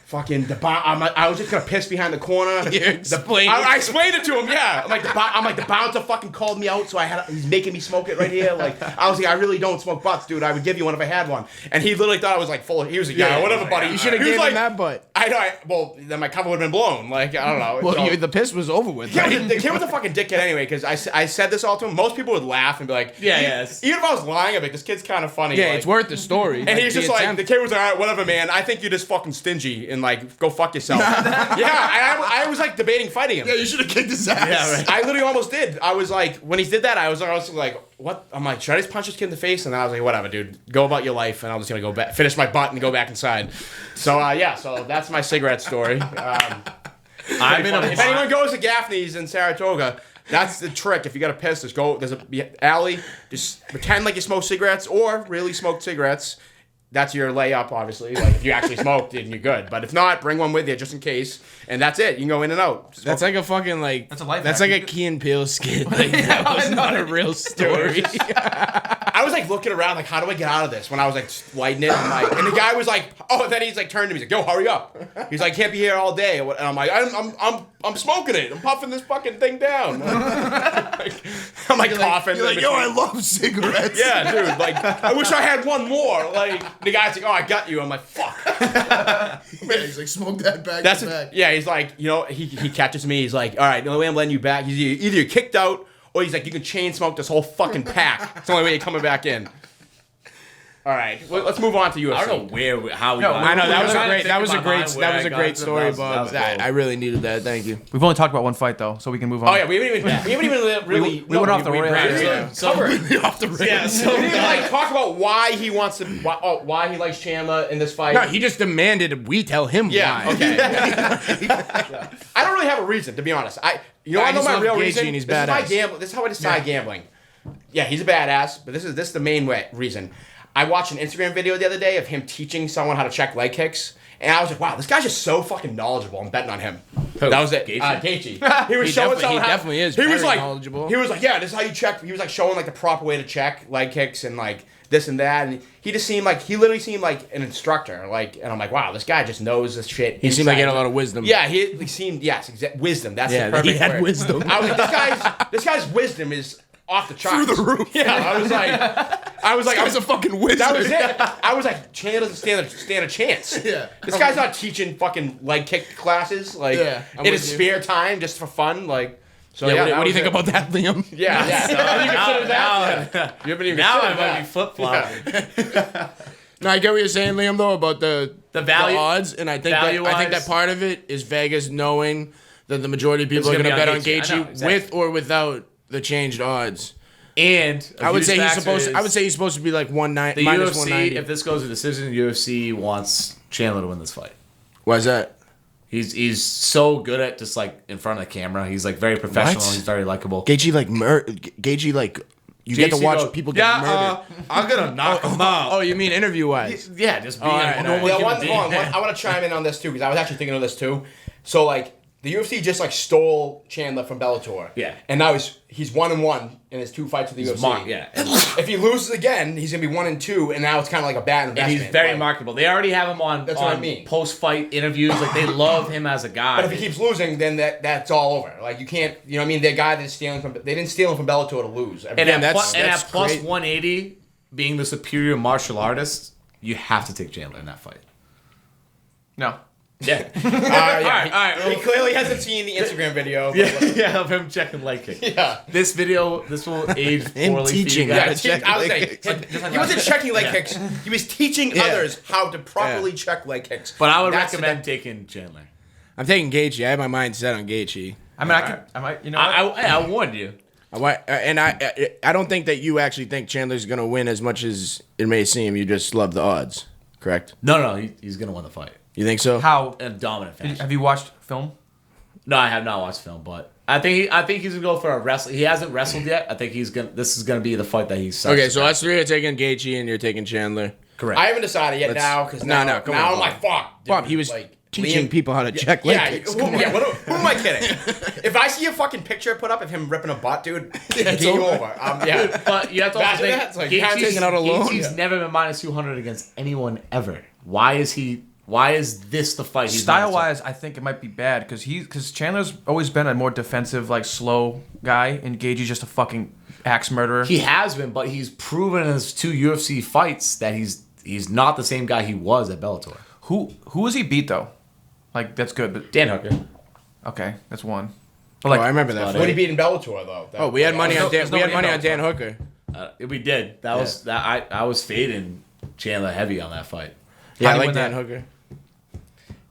Fucking I was just gonna piss behind the corner. You explained I explained it to him. Yeah, I'm like the bouncer fucking called me out, so he's making me smoke it right here. Like I was like, I really don't smoke butts, dude. I would give you one if I had one. And he literally thought I was like full of. He was like, yeah, whatever, buddy. You should have given him that butt. I know. Well, then my cover would have been blown. Like I don't know. Well, So- the piss was over with. yeah, Right? the kid was a fucking dickhead anyway, because I said this all to him. Most people would laugh and be like, Yes. Even if I was lying, I'd be like, this kid's kind of funny. Yeah, like, it's worth the story. and he's just like, the kid was like, all right, whatever, man. I think you're just fucking stingy and like, go fuck yourself. I was like debating fighting him. Yeah, you should have kicked his ass. Yeah, right. I literally almost did. I was like, when he did that, I was like, what? I'm like, should I just punch this kid in the face? And then I was like, whatever, dude. Go about your life. And I'm just going to go back, finish my butt and go back inside. So, so that's my cigarette story. I'm in If anyone goes to Gaffney's in Saratoga, that's the trick. If you got to piss, just go. There's a alley. Just pretend like you smoke cigarettes or really smoke cigarettes. That's your layup, obviously. Like if you actually smoked, then you're good. But if not, bring one with you just in case. And that's it. You can go in and out. That's like a fucking like. That's a life That's hack. like a Key and Peele skit. Like, that was not a real story. I was like looking around, like, how do I get out of this? When I was like lighting it, and the guy was like, oh, and then he's like turned to me, he's like, yo, hurry up. He's like, can't be here all day. And I'm like, I'm smoking it. I'm puffing this fucking thing down. I'm like coughing. You're like, yo, I love cigarettes. Yeah, dude. Like, I wish I had one more. Like, the guy's like, oh, I got you. I'm like, fuck. Yeah, he's like, smoke that back That's to back. yeah. He's like, you know, he catches me. He's like, all right, the only way I'm letting you back. He's either you're kicked out or he's like, you can chain smoke this whole fucking pack. It's the only way you're coming back in. All right, let's move on to UFC. I don't know how we. No, got I know here. that I'm was a trying to great. think That in was a my great. mind where That I was a got great to. story, That was Bob. cool. I really needed that. Thank you. We've only talked about one fight though, so we can move on. Oh yeah, we haven't even really. We went off the rails. didn't Yeah. even cover it. Off the rails. Yeah, so We didn't even like talk about why he wants to, why he likes Chandler in this fight. No, he just demanded we tell him Yeah, why. okay. I don't really have a reason, to be honest. I know I just my love real Gaethje reason. and he's This is my badass. This is how I decide gambling. Yeah, he's a badass, but this is the main reason. I watched an Instagram video the other day of him teaching someone how to check leg kicks, and I was like, wow, this guy's just so fucking knowledgeable. I'm betting on him. Who? That was it. Gaethje? Gaethje. He was He showing definitely- someone he how, definitely is He was very like knowledgeable. He was like, yeah, this is how you check. He was like showing like the proper way to check leg kicks and like this and that, and he literally seemed like an instructor. Like, and I'm like, wow, this guy just knows this shit. He seemed like he had a inside. lot of wisdom. Yeah, he seemed wisdom. That's Yeah, the perfect he had word. wisdom. I was like, this guy's wisdom is off the charts. Through the roof. Yeah, I was like, This guy's a fucking wizard. that was it. I was like, Chandler doesn't stand a chance. Yeah. This guy's not teaching fucking leg kick classes like Yeah, I'm in with his you. spare time just for fun. Like, So what do you think about that, Liam? Yeah. You consider that? You haven't even Now I considered might that. be flip flopping. No, I get what you're saying, Liam, though, about the value- odds, and I think value-wise- that part of it is Vegas knowing that the majority of people It's are going gonna to be bet on on Gaethje. I know, Gaethje exactly. with or without the changed odds. And I would say he's supposed to be like minus the UFC. 190. If this goes to decision, the UFC wants Chandler to win this fight. Why is that? He's so good at just like in front of the camera. He's like very professional. What? He's very likable. Gaethje like you get to watch people get murdered. I'm gonna knock him out. Oh, you mean interview wise? Yeah, just being Alright, a normal Yeah, human being. hold on. I want to chime in on this too because I was actually thinking of this too. So like the UFC just like stole Chandler from Bellator. Yeah. And now he's 1-1 in his 2 fights with the UFC. Yeah, If he loses again, he's gonna be 1-2, and now it's kind of like a bad and investment. he's very Like, marketable. They already have him on, That's what I mean. post-fight interviews. Like they love him as a guy. But if he keeps losing, then that's all over. Like you can't, you know what I mean? The guy that's stealing from, they didn't steal him from Bellator to lose. and Damn, at, that's plus great. 180, being the superior martial artist, you have to take Chandler in that fight. No. Yeah. Yeah, all right. he clearly hasn't seen the Instagram video. But yeah, of him checking leg kick. Yeah. This will age Him poorly teaching for you how guys. to check I was leg saying, kicks. he wasn't checking leg kicks. He was teaching others how to properly check leg kicks. But I would That's recommend taking Chandler. I'm taking Gaethje. I have my mind set on Gaethje. I mean, I might, you know what? I warned you. I don't think that you actually think Chandler's gonna win as much as it may seem. You just love the odds, correct? No, he's gonna win the fight. You think so? How? In a dominant fashion. Have you watched film? No, I have not watched film, but I think he's gonna go for a wrestle. He hasn't wrestled yet. I think this is gonna be the fight that he's. Okay, so us three are taking Gaethje and you're taking Chandler. correct. I haven't decided yet now because No, now, come now on, I'm like, fuck. Bob, dude, he was like, teaching Liam- people how to check leg kicks. who am I kidding? If I see a fucking picture put up of him ripping a butt, dude, it's game over. Yeah. But you have to also Imagine think that. It's like, Gaethje's, taking out alone. Gaethje's never been minus 200 against anyone ever. Why is this the fight? He's Style minus wise, I think it might be bad because Chandler's always been a more defensive, like slow guy, and Gaethje's just a fucking axe murderer. He has been, but he's proven in his 2 UFC fights that he's not the same guy he was at Bellator. Who has he beat though? Like that's good, but Dan Hooker. okay, that's one. But I remember that. What did he beat in Bellator though? Oh, we had money on there's Dan. We had nobody money in on Dan Hooker. We did. That was that. I was fading Chandler heavy on that fight. Yeah, I How do you like win Dan that? Hooker.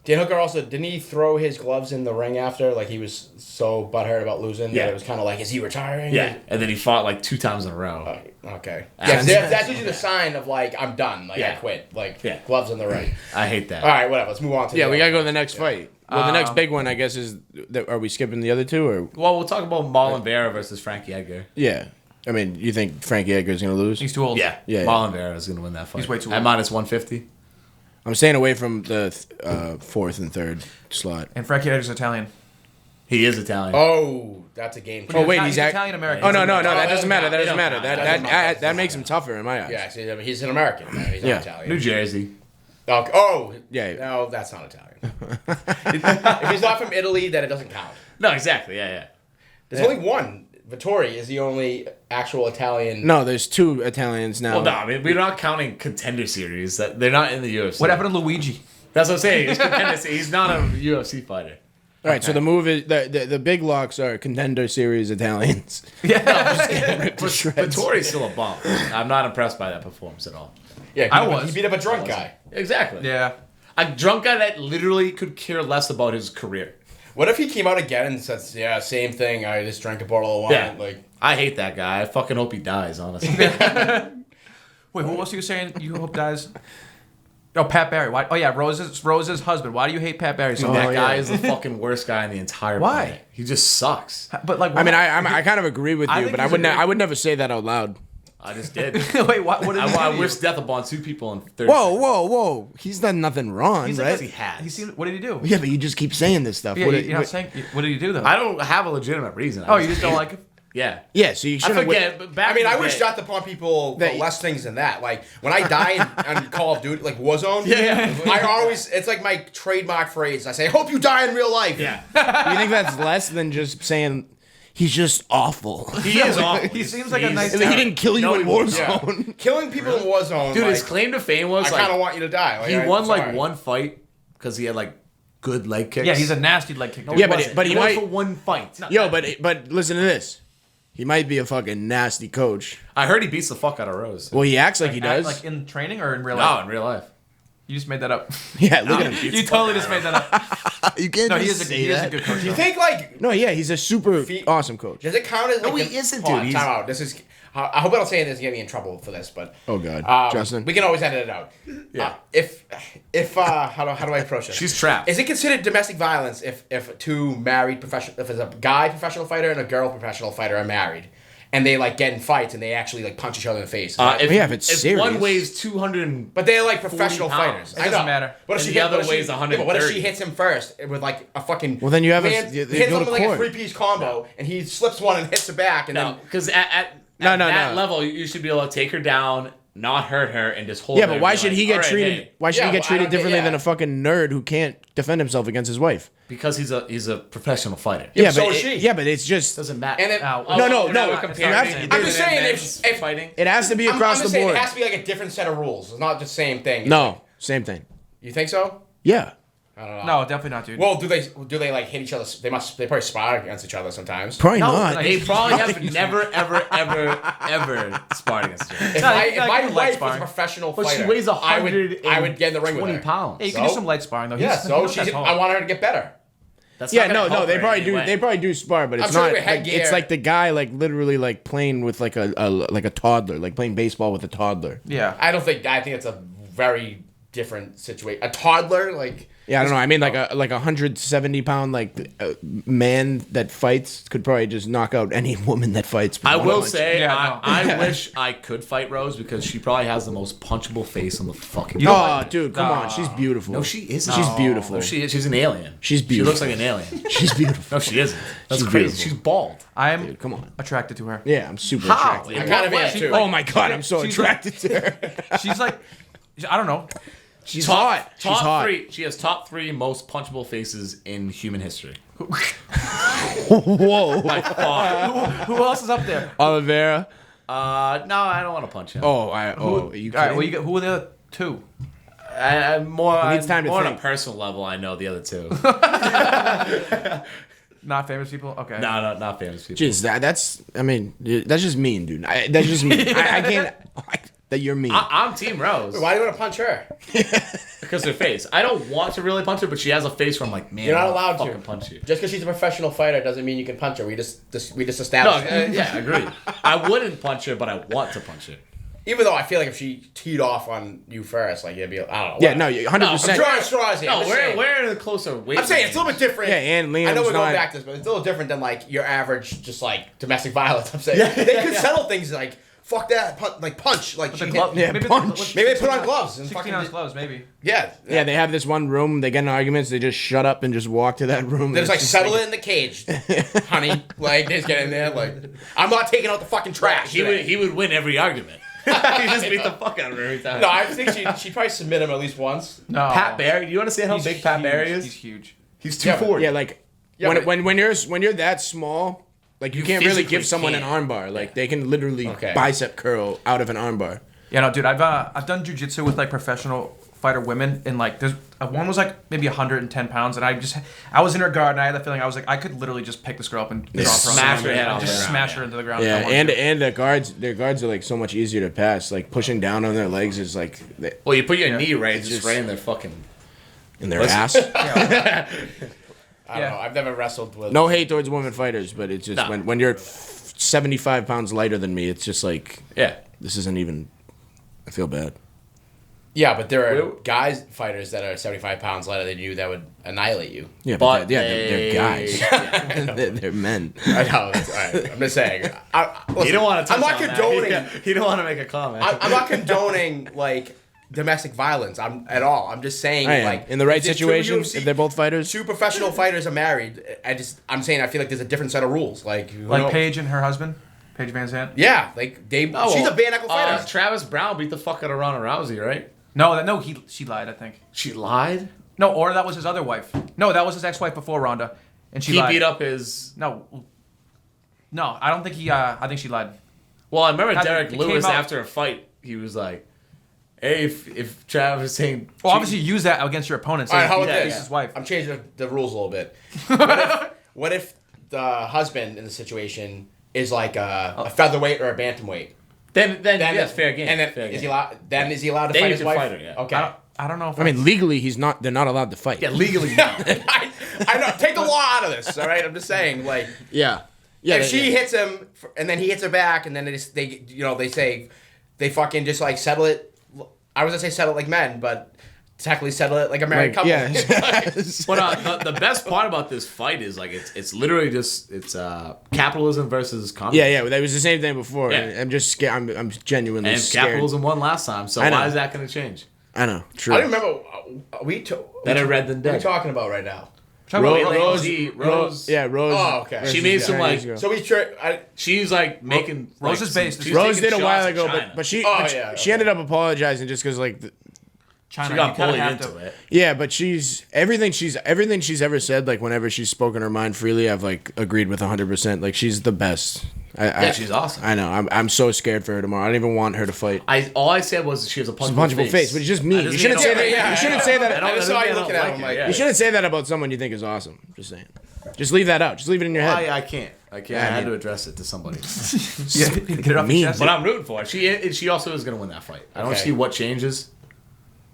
Dan Hooker also didn't he throw his gloves in the ring after? Like he was so butthurt about losing Yeah. that it was kind of like, is he retiring? Yeah, and then he fought like 2 times in a row. Okay. Yeah, Yeah, that's usually the sign of like I'm done. Like I Yeah. quit. Like Yeah. gloves in the ring. I hate that. All right, whatever. Let's move on to Yeah, the we other gotta go to the next fight. Well, the next big one, I guess, is. Are we skipping the other two, or Well, we'll talk about Marlon Vera versus Frankie Edgar. yeah? I mean, you think Frankie Edgar's gonna lose? he's too old. Yeah, Yeah. Marlon Vera is going to win that fight. He's way too at old. minus 150. I'm staying away from the 4th and 3rd slot. And Frankie Edgar's Italian. He is Italian. Oh, that's a game changer. Oh wait, he's he's Italian American. Oh no, that that doesn't matter. That doesn't doesn't matter. count. That makes him tougher in my eyes. Yeah, see, I mean, he's an American. Man. He's not Yeah. Italian. New Jersey. Oh, Yeah. No, that's not Italian. If he's not from Italy, then it doesn't count. No, exactly. Yeah. There's only one. Vittori is the only actual Italian. No, there's 2 Italians now. Well, no, I mean we're not counting contender series. That they're not in the UFC. What happened to Luigi? That's what I'm saying. He's contender series. He's not a UFC fighter. All right, so the move is the big locks are contender series Italians. Vittori's still a bum. I'm not impressed by that performance at all. Yeah, I was. He beat up a drunk guy. Exactly. Yeah. A drunk guy that literally could care less about his career. What if he came out again and said, "Yeah, same thing. I just drank a bottle of wine." Yeah. Like, I hate that guy. I fucking hope he dies, honestly. Wait, who else are you saying you hope dies? Oh, Pat Barry. Why? Oh yeah, Rose's husband. Why do you hate Pat Barry so much? That guy is the fucking worst guy in the entire Why? planet. He just sucks. But like, I mean, why? I kind of agree with I you, think but he's a I would never say that out loud. I just did. Wait, what did he I do? wish death upon 2 people in 30 Whoa! He's done nothing wrong, He's right? like, he has. He seemed, what did he do? Yeah, but you just keep saying this stuff. Yeah, What you're not saying. What did he do though? I don't have a legitimate reason. Oh, you just don't like him? Yeah. Yeah, so you I shouldn't. forget. But back I mean, in the I wish day- death upon people for That- less things than that. Like when I die on Call of Duty, like Warzone. Yeah. I always, it's like my trademark phrase. I say, "Hope you die in real life." Yeah. You think that's less than just saying he's just awful? He is awful. He seems like a nice And then he didn't kill you No, in he won't. Warzone. Killing people in Warzone. Dude, like, his claim to fame was I kind of like want you to die. Like, he I'm won like sorry. one fight because he had like good leg kicks. Yeah, he's a nasty leg kick. Yeah, but he went might. for one fight. Yo, but listen to this. He might be a fucking nasty coach. I heard he beats the fuck out of Rose. Well, he acts like he does. Like in training or in real No, life? in real life. You just made that up. Yeah, look at him. You totally just made that up. You can't No, he just is a, say he is a that. good coach. Do you though. think like No, yeah, he's a super awesome coach. does it count as like No, he isn't, hold on, dude. time out. This is. I hope I don't say this and get me in trouble for this, but Oh God, Justin. we can always edit it out. Yeah. If how do I approach this? She's trapped. Is it considered domestic violence if two married professional, if it's a guy professional fighter and a girl professional fighter are married, and they like get in fights and they actually like punch each other in the face? if it's serious. one weighs 200, But they're like professional 40 fighters. pounds. It doesn't matter. What if And she the other what if weighs she- 130. What if she hits him first with like a fucking? Well, then you have a- hits they him go to with like a court. 3-piece combo, and he slips one and hits her back, and no, then because at No, that no. level, you should be able to take her down, not hurt her, and just hold. Yeah, her but and why be should like, he get "All right, treated? hey." Why should Yeah, he get well, I treated don't get- differently yeah. than a fucking nerd who can't defend himself against his wife? Because he's a professional fighter. Yeah, Yeah, so but is she. yeah, but it's just Doesn't matter. And then- No, no, we're no, not comparing comparing it. I'm just saying men's if fighting. it has to be across I'm the just saying board. it has to be like a different set of rules. It's not the same thing. It's No, same thing. you think so? Yeah. I don't know. No, definitely not, dude. Well, do they like hit each other? They probably spar against each other sometimes. Probably No, not. like- They probably have never, ever sparred against each other. If No, my, you if gotta my do light wife was a sparring. professional But fighter, she weighs I would get in the ring with 20 her. pounds. Yeah, you can do So? some light sparring though. Yeah, He's- so he's not tall. I want her to get better. That's Yeah, not gonna no, help they her probably in do. any way. They probably do spar, but it's I'm sure not. with Like, headgear- it's like the guy, like literally, like playing with like a toddler, like playing baseball with a toddler. Yeah. I think it's a very different situation. A toddler, like Yeah, I don't know. I mean, like a 170-pound man that fights could probably just knock out any woman that fights. with I one will punch. say, Yeah, I wish I could fight Rose because she probably has the most punchable face on the fucking. You don't Oh, like- dude, come on. She's beautiful. No, she isn't. She's beautiful. No, she is. She's an alien. She's She beautiful. looks like an alien. She's beautiful. No, she isn't. That's She's crazy. beautiful. She's bald. I am Dude, come on. attracted to her. Yeah, I'm super How? attracted. In I kind of what am way? too. Oh my god, I'm so She's attracted to her. She's like, I don't know. She's Top, hot. She's top hot. three. She has top 3 most punchable faces in human history. Whoa. By far. Who else is up there? Oliveira. No, I don't want to punch him. Oh, are you All kidding? right, well, who are the other two? needs time to more on a think. personal level. I know the other 2. Not famous people? Okay. no, not famous people. Jeez, that's. I mean, that's just mean, dude. That's just mean. I can't. That you're mean. I'm Team Rose why do you want to punch her? because of her face. I don't want to really punch her, but she has a face where I'm like, man, You're not I'm allowed fucking to punch you. Just because she's a professional fighter doesn't mean you can punch her. We just No, established. that. yeah, agreed. I wouldn't punch her, but I want to punch her. Even though I feel like if she teed off on you first, like it'd be, I don't know. yeah, no, 100%. I'm drawing straws here. No, I'm just saying. we're in a closer weight. I'm saying it's a little bit different. Yeah, and I know Liam's we're going not- back to this, but it's a little different than like your average, just like domestic violence. I'm saying they could settle things like fuck that, punch, like The she glove, Yeah, maybe punch. Maybe they put on gloves and 16 ounce gloves, maybe. Yeah, Yeah, they have this one room. They get in arguments. They just shut up and just walk to that room. They just like It's settle it in the cage, honey. Like they just get in there. Like I'm not taking out the fucking trash. today. He would win every argument. He just beat the fuck out of her every time. No, I think she'd probably submit him at least once. No. Pat Barry. Do you understand how He's big Pat huge. Barry is? He's huge. He's Yeah, but- 240. Yeah, like Yeah, when you're that small, like you can't really physically give someone can't. an armbar. Like they can literally Okay. bicep curl out of an armbar. Yeah, no, dude, I've done jujitsu with like professional fighter women, and like there's one was like maybe 110 pounds, and I was in her guard, and I had the feeling I was like I could literally just pick this girl up and drop her smash on her the head ground, off just the ground, smash yeah. her into the ground. if I Yeah, wanted to. and their guards are like so much easier to pass. Like pushing down on their legs is like Well, you put your Yeah. knee right, just just- right in their fucking. in their Listen. ass. Yeah. I don't Yeah. know. I've never wrestled with. No hate towards women fighters, but it's just No. when you're 75 pounds lighter than me, it's just like Yeah. this isn't even. I feel bad. Yeah, but there are Well- guys fighters that are 75 pounds lighter than you that would annihilate you. Yeah, But but they're guys. Yeah. they're men. I know. That's, all right, I'm just saying. You don't want to. I'm not condoning. You don't want to make a comment. I'm not condoning like domestic violence. At all. I'm just saying I am. like In the right if the two situation, UFC if they're both fighters. two professional fighters are married. I'm saying I feel like there's a different set of rules. Like you Like know- Paige and her husband, Paige Van Zandt. Yeah, like they. Oh, she's well, a bare knuckle fighter. Travis Brown beat the fuck out of Ronda Rousey, right? No, she lied. I think. She lied. No, or that was his other wife. No, that was his ex-wife before Ronda, and she He lied. beat up his. No, I don't think he. I think she lied. Well, I remember That- Derek it Lewis came out- after a fight. He was like, if Travis is saying, Well, obviously use that against your opponent. All right, how about He's this? his wife. I'm changing the rules a little bit. What if the husband in the situation is like a featherweight or a bantamweight? then yes, fair game. And then fair is game. he allowed? Then is he allowed to Then fight you his can wife? fight her, yeah. Okay. I don't know. If I mean, legally, they're not allowed to fight. Yeah, legally no. I know. Take the law out of this. All right. I'm just saying, like, Yeah. if she hits him and then he hits her back, and then they say they fucking just like settle it. I was gonna say settle it like men, but technically settle it like a married couple. Yeah. But the best part about this fight is like it's literally just capitalism versus communism. Yeah, that was the same thing before. Yeah. I'm just scared. I'm genuinely And scared. capitalism won last time, so I know. why is that going to change? I know. True. I don't remember. Better red than What are dead. we talking about right now? Rose. Yeah, Rose. Oh, okay. versus She made some, Chinese like- girl. So we She's like making Rose like, is based- she's Rose taking did a while shots at ago, China. but she yeah, she ended up apologizing just because like China, She you got kinda bullied have into to- it. yeah, but everything she's ever said, like whenever she's spoken her mind freely, I've like agreed with 100%. Like she's the best. Yeah, she's awesome. I know. I'm so scared for her tomorrow. I don't even want her to fight. All I said was she has a It's a punchable punchable face, but it's just me. You shouldn't say that. yeah, You shouldn't say that. I just saw you looking at him like- You shouldn't say that about someone you think is awesome. Just saying. Just leave that out. Just leave it in your head. I can't. I had to address it to somebody. Yeah, get it off Mean. your chest. But I'm rooting for her. She also is going to win that fight. I don't Okay. see what changes.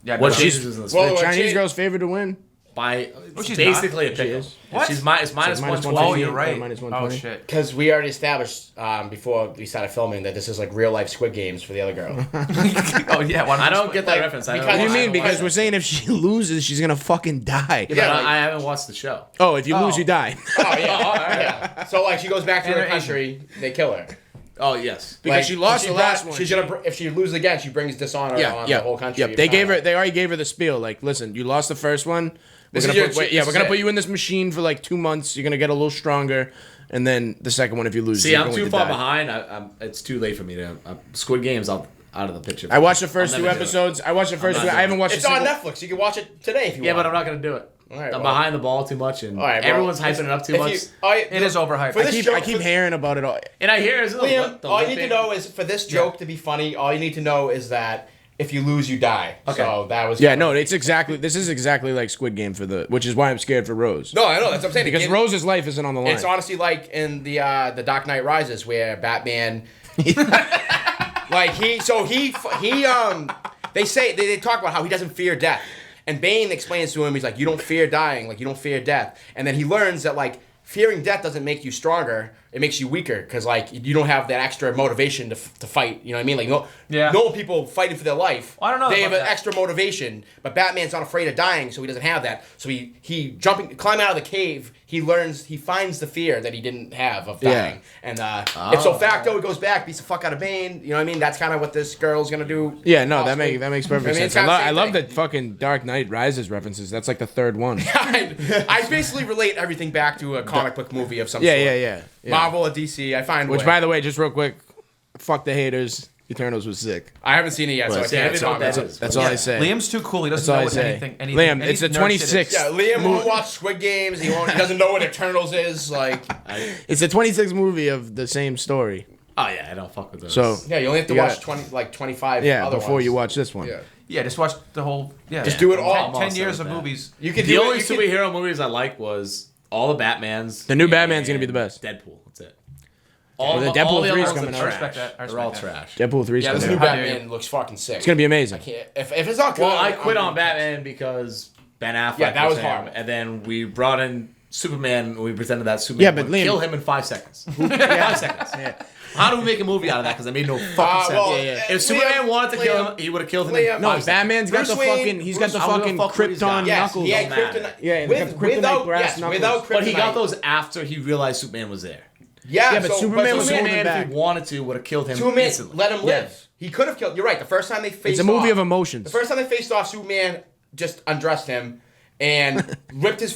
Yeah, What no, changes in this Well, fight. The well, Chinese she- girl's favorite to win. By she's basically not. a pick. is. What? She's minus minus 120. 115. Oh, you're right. Minus Oh 120. shit. Because we already established before we started filming that this is like real life Squid Games for the other girl. Oh yeah. Why I don't get that Like, reference. I because- What do you I mean? don't Because like we're it. saying if she loses, she's gonna fucking die. Yeah, Yeah, but like- I haven't watched the show. Oh, if you lose, Oh. you die. Oh yeah. Yeah. So like she goes back to And her they're country, they kill her. Oh yes. Because Like, she lost the last one. She's gonna if she loses again, she brings dishonor on the whole country. Yep. They already gave her the spiel. Like, listen, you lost the first one. We're This gonna is put, your- wait, yeah, this we're is gonna it. put you in this machine for like 2 months. You're gonna get a little stronger, and then the second one, if you lose, See, you're I'm going too to far die. behind. I'm it's too late for me to. Squid Games, I'm out of the picture. I watched the first I'll 2 never do it. episodes. I watched the first not two. doing I haven't watched. It's a on single, Netflix. You can watch it today if you Yeah, want. but I'm not gonna do it. All right, I'm well- behind the ball too much, and All right, well, everyone's hyping it up too much. It is overhyped. For this I keep hearing about it all. And I hear it's Liam, all you need to know is for this joke to be funny, all you need to know is that if you lose, you die. Okay. So that was Yeah, no, this is exactly like Squid Game which is why I'm scared for Rose. No, I know that's what I'm saying. Because Again, Rose's life isn't on the line. it's honestly like in the Dark Knight Rises where Batman, like they talk about how he doesn't fear death, and Bane explains to him, he's like, you don't fear dying, like you don't fear death, and then he learns that like fearing death doesn't make you stronger. It makes you weaker because like you don't have that extra motivation to fight. You know what I mean? Like no people fighting for their life. Well, I don't know They have about an that. extra motivation, but Batman's not afraid of dying, so he doesn't have that. So he climbing out of the cave. He finds the fear that he didn't have of dying, and ipso facto, he goes back, beats the fuck out of Bane. You know what I mean? That's kind of what this girl's gonna do. Yeah, no, possibly. that makes perfect I mean, it's sense. kinda the I same love thing. that fucking Dark Knight Rises references. That's like the third one. I basically relate everything back to a comic book movie of some Yeah, sort. yeah. Marvel or DC. I find Which, by the way, just real quick, fuck the haters. Eternals was sick. I haven't seen it yet, so I See, I can't didn't know what comment. that is. That's all I say. Liam's too cool. He doesn't That's all know I what say. anything. Liam, any it's the nerd shit is. 26th. Yeah, Liam won't watch Squid Games. He doesn't know what Eternals is. Like, It's the 26th movie of the same story. Oh yeah, I don't fuck with those. So yeah, you only have to You watch gotta- 25. yeah, other before ones. you watch this one. Yeah, Yeah, just watch the whole. Yeah, just do it all. 10 almost years done of with that. movies. You can the do only it. You superhero movies I liked was all the Batmans. The new Batman's gonna be the best. Deadpool. That's it. Well, the all Deadpool the 3 is other ones coming are out. I respect trash. that. I They're all respect trash. Deadpool 3 is Yeah, this coming new out. How dare Batman looks fucking sick. It's gonna be amazing. If it's not good, Well, I quit I'm on Batman because Ben Affleck. Yeah, that was him, hard. And then we brought in Superman. And we presented that Superman. Yeah, but would Liam- kill him in 5 seconds. 5 seconds. Yeah. How do we make a movie out of that? Because it made no fucking sense. well, If Superman wanted to kill him, he would have killed him in Liam- 5 No, seconds. Batman's got Bruce the Wayne- fucking. He's got the I don't fucking give a fuck what he's got. Krypton Yes, knuckles. he had don't matter. kryptonite. Yeah, the kryptonite brass knuckles. without kryptonite. But he got those after he realized Superman was there. Yeah, but Superman was holding Superman, back. if he wanted to, would have killed him Superman instantly. let him live. Yes. He could have killed. You're right. The first time they faced It's a movie off, of emotions. The first time they faced off, Superman just undressed him and ripped him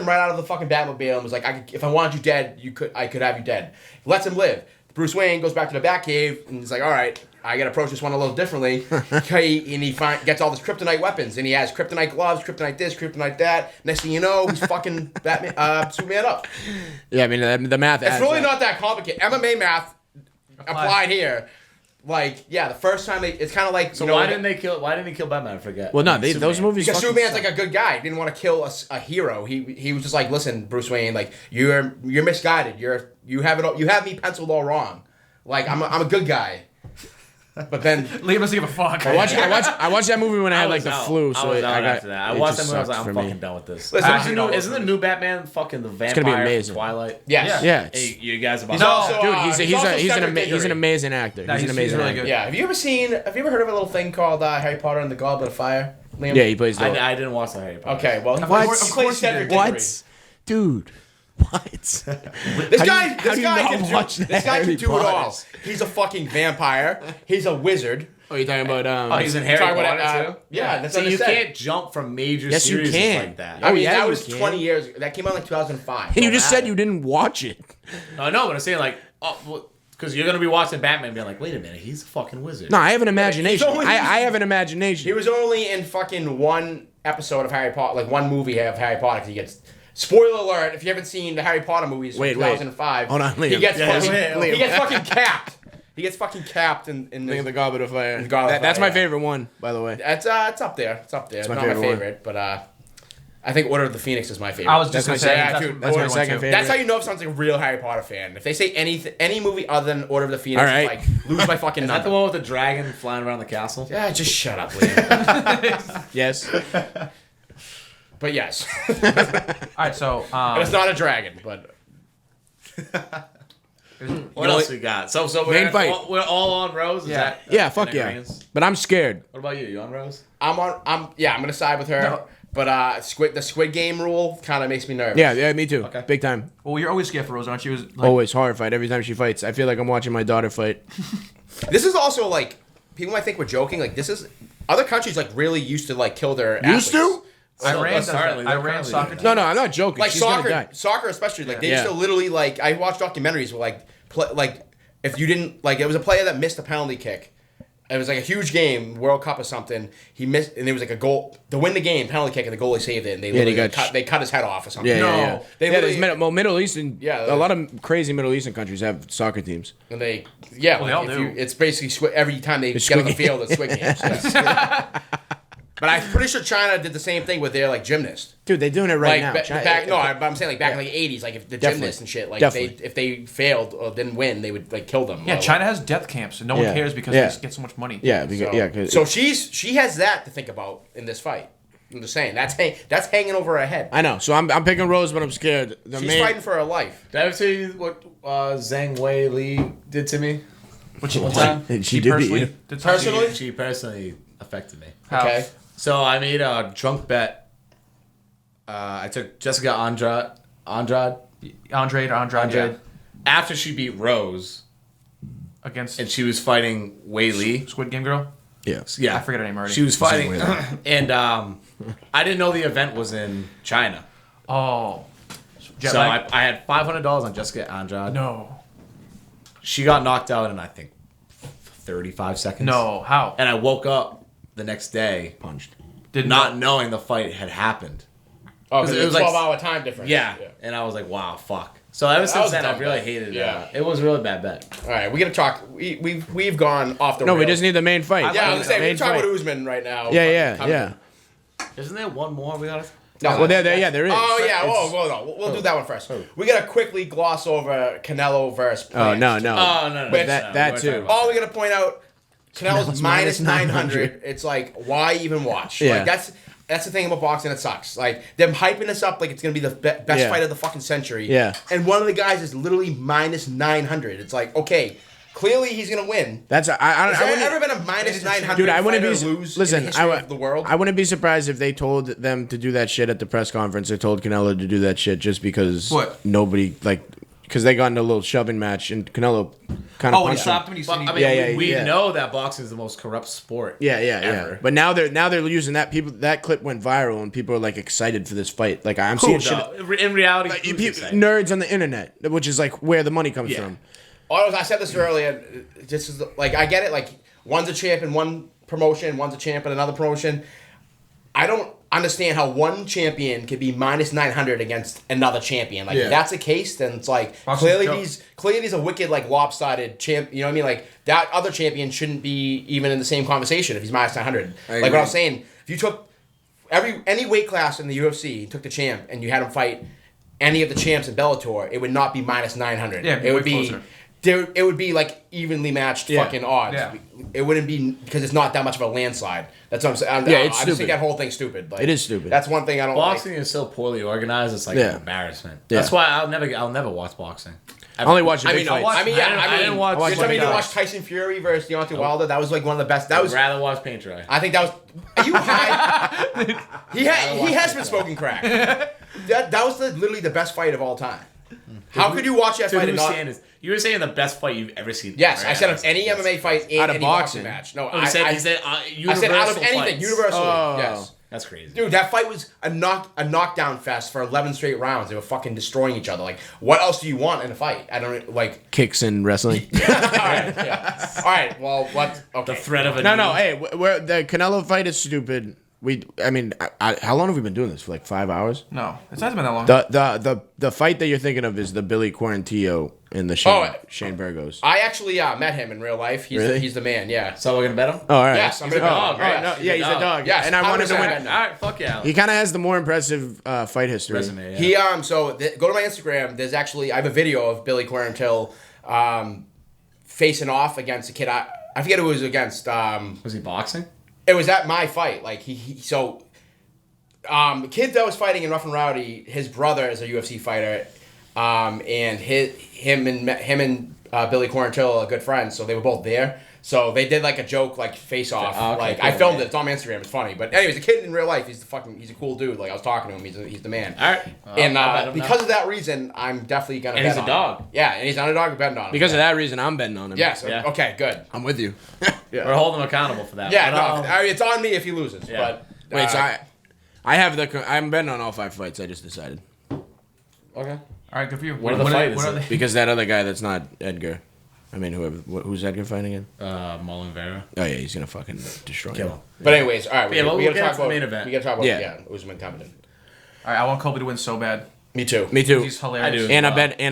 right out of the fucking Batmobile and was like, if I wanted you dead, I could have you dead. Lets him live. Bruce Wayne goes back to the Batcave and he's like, all right, I gotta approach this one a little differently. And he gets all these kryptonite weapons and he has kryptonite gloves, kryptonite this, kryptonite that. Next thing you know, he's fucking Superman up. Yeah, I mean the math. It's adds really up. not that complicated. MMA math applied here. Like, yeah, the first time it's kind of like. So why didn't he kill Batman? I forget. Well, no, those movies. Because fucking Superman's suck. like a good guy. He didn't want to kill a hero. He was just like, listen, Bruce Wayne, like you're misguided. You have me penciled all wrong. Like I'm a good guy. But then Liam doesn't give a fuck. I watched that movie when I had like the flu, so I got after that. I watched that movie. I was like, I'm fucking done with this. Listen, Isn't the new Batman fucking the vampire gonna be amazing. from Twilight? yes. Yeah, Hey, you guys about He's also, dude, he's also he's Cedric an amazing actor. Nah, He's an amazing really actor. good. Yeah. Have you ever heard of a little thing called Harry Potter and the Goblet of Fire? Liam? Yeah, he plays the. I didn't watch the Harry Potter. Okay, well, Of course he plays you did. Cedric Diggory. What, dude? What? This How guy do you not watch the this guy Harry can do it all. Potters? He's a fucking vampire. He's a wizard. Oh, you're talking about Oh, he's in Harry Talking Potter about, too. yeah, that's So what I you said. can't jump from major Yes, you series can. like that. I mean, yeah, that you was can. 20 years. That came out in like 2005. And you just said matter. you didn't watch it. No, but I'm saying like, because you're gonna be watching Batman, and being like, wait a minute, he's a fucking wizard. No, I have an imagination. only- I have an imagination. He was only in fucking one episode of Harry Potter, like one movie of Harry Potter. 'Cause he gets spoiler alert if you haven't seen the Harry Potter movies from Wait. 2005. Hold on, Liam. He gets Yeah, fucking, Liam. he gets fucking capped. He gets fucking capped in Think of the Goblet of Fire. The Goblet of That's Fire, my yeah. favorite one, by the way. It's up there. It's up there. It's my not my favorite one. favorite, but I think Order of the Phoenix is my favorite. I was just That's gonna my say second- dude, that's my one second too. favorite. That's how you know if someone's like a real Harry Potter fan. If they say any movie other than Order of the Phoenix, All right. like lose my fucking Is number. that the one with the dragon flying around the castle? Yeah, just shut up, Liam. Yes. But yes, All right, so and it's not a dragon, but What else we got? So Main fight. we're all on Rose. Is Yeah. that Yeah, in fuck yeah. agreeance? But I'm scared. What about you? You on Rose? I'm gonna side with her. No. But the Squid Game rule kind of makes me nervous. Yeah, me too. Okay. Big time. well, you're always scared for Rose, aren't you? Like, Always horrified every time she fights. I feel like I'm watching my daughter fight. This is also like people might think we're joking. Like this is other countries like really used to like kill their Used athletes. to? Iran does that. Apparently, they're Iran currently soccer doing team. No, I'm not joking. Like She's gonna die. soccer especially. Like they Yeah. used to literally like I watched documentaries where like if you didn't like it was a player that missed a penalty kick. It was like a huge game, World Cup or something. He missed, and it was like a goal to win the game, penalty kick, and the goalie saved it. And they Yeah, literally they cut his head off or something. Yeah, No. yeah. They There's literally- Middle Eastern. Yeah, a lot of crazy Middle Eastern countries have soccer teams. And they Well, they all if do. it's basically every time they It's get on the Squid field, it's Squid Games. Yeah. But I'm pretty sure China did the same thing with their like gymnast. Dude, they're doing it right now. Like I'm saying like back in like the 80s, like if the Definitely. gymnasts and shit, like Definitely. if they failed or didn't win, they would like kill them. Yeah, Or, China has death camps, and no one Yeah. cares because Yeah. they get so much money. Yeah, because, So she has that to think about in this fight. I'm just saying that's hanging over her head. I know. So I'm picking Rose, but I'm scared. She's fighting for her life. Did I ever tell you what Zhang Wei Li did to me? Which One time? And she did personally you. did something to you? Personally? She personally affected me. How? Okay. So I made a drunk bet. I took Jessica Andrade. Andre. Yeah. After she beat Rose, Against and she was fighting Wei Li. Squid Game girl. Yeah. Yeah, I forget her name already. She was fighting, Wei Li. and I didn't know the event was in China. Oh. Jet So lag? I had $500 on Jessica Andrade. No. She got knocked out in I think 35 seconds. No. How? And I woke up the next day Punched. Did not knowing the fight had happened. Oh, because it it was was like- 12-hour time difference. Yeah. And I was like, wow, fuck. So ever since was then, dumb I've really bet. hated it. Yeah. It was a really bad bet. All right, we gotta talk. We've gone off the No, rails. we just need the main fight. Yeah, I was gonna say Main we're talking fight. about Usman right now. Yeah. Covington. Isn't there one more we got? No, Well, there is. Oh yeah, no, we'll do that one first. We gotta quickly gloss over Canelo versus. Oh Plant. no. Oh no. But that too. All we gotta point out, Canelo's minus minus 900. It's like, why even watch? Yeah. Like that's the thing about boxing. It sucks. Like them hyping this up like it's gonna be the best Yeah. fight of the fucking century. Yeah. And one of the guys is literally minus 900. It's like, okay, clearly he's gonna win. That's I Has there wouldn't- ever been a minus 900 Dude, I wouldn't fighter be. lose Listen, in the history of the world? I wouldn't be surprised if they told them to do that shit at the press conference. They told Canelo to do that shit just because What? nobody because they got in a little shoving match and Canelo kind of Oh, when he punched stopped him. him, he Well, said I he... mean, Yeah, we yeah. know that boxing is the most corrupt sport. Yeah. ever. But now they're using that. That clip went viral and people are like excited for this fight. Like I'm seeing shit. In reality, Like, who's excited? nerds on the internet, which is like where the money comes Yeah. from. I said this earlier. This is like I get it. Like one's a champ in one promotion, one's a champ in another promotion. I don't understand how one champion could be minus 900 against another champion. Like, Yeah. if that's the case, then it's like Boxing's clearly these a wicked, like, lopsided champ. You know what I mean? Like, that other champion shouldn't be even in the same conversation if he's minus 900. Like what I was saying, if you took any weight class in the UFC, took the champ, and you had him fight any of the champs in Bellator, it would not be minus 900. Yeah, it would way be. closer. It would be like evenly matched fucking odds. Yeah. It wouldn't be because it's not that much of a landslide. That's what I'm saying. Yeah, I it's just think stupid. that whole thing's stupid. Like, It is stupid. That's one thing I don't Boxing like. is so poorly organized. It's like Yeah. an embarrassment. Yeah. That's why I'll never watch boxing. I only watch the big I fights. mean, I didn't watch You're telling me to fights. watch Tyson Fury versus Deontay Wilder? That was like one of the best. That was. I'd rather watch paint dry. I think that was. Are you high? he has been smoking crack. That was literally the best fight of all time. How could you watch that fight and not? You were saying the best fight you've ever seen. Yes, Right? I said of any MMA fight and Out of any boxing. match. No, I said I said out of anything fights. universally. Oh. Yes. That's crazy. Dude, that fight was a knockdown fest for 11 straight rounds. They were fucking destroying each other. Like, what else do you want in a fight? I don't like. Kicks in wrestling. All right, yeah. All right. Well, what? Okay. The threat of a No, knee. no. Hey, the Canelo fight is stupid. I mean, how long have we been doing this for? Like 5 hours? No, it hasn't been that long. The fight that you're thinking of is the Billy Quarantillo and the Shane Burgos. I actually met him in real life. He's the man. Yeah. So we're gonna bet him. Oh, all right. Yes, I'm He's a gonna dog. bet him. Right? No, Yes. yeah, he's a dog. Yes, and I wanted to 100% win. All right, fuck yeah. He kind of has the more impressive fight history. Resume. Yeah. He go to my Instagram. There's actually I have a video of Billy Quarantillo facing off against a kid. I forget who it was against. Was he boxing? It was at my fight. Like the kid that was fighting in Rough and Rowdy, his brother is a UFC fighter, and him and Billy Quarantillo are good friends, so they were both there. So they did like a joke, like face off. Oh, okay, like cool, I filmed yeah. it. It's on my Instagram. It's funny. But anyways, the kid in real life, he's a cool dude. Like I was talking to him. He's the man. All right. And I'll bet him because now. of that reason, I'm definitely gonna. And bet he's a on dog. Him. Yeah, and he's an underdog. We're betting on him. Because of that reason, I'm betting on him. Yes. Yeah. Okay. Good. I'm with you. We're holding him accountable for that. Yeah. But, No. I mean, it's on me if he loses. Yeah. But Wait, so I have I'm betting on all 5 fights. I just decided okay. All right, good for you. What are the fights? What are they? because that other guy that's not Edgar. I mean, who's Edgar fighting again? Marlon Vera. Oh yeah, he's gonna fucking destroy him. But anyways, all right. Yeah, but we we'll gotta get talk to the about main event. We gotta talk about Yeah. Usman Covington. All right, I want Colby to win so bad. Me too. Me too. He's hilarious. I do. And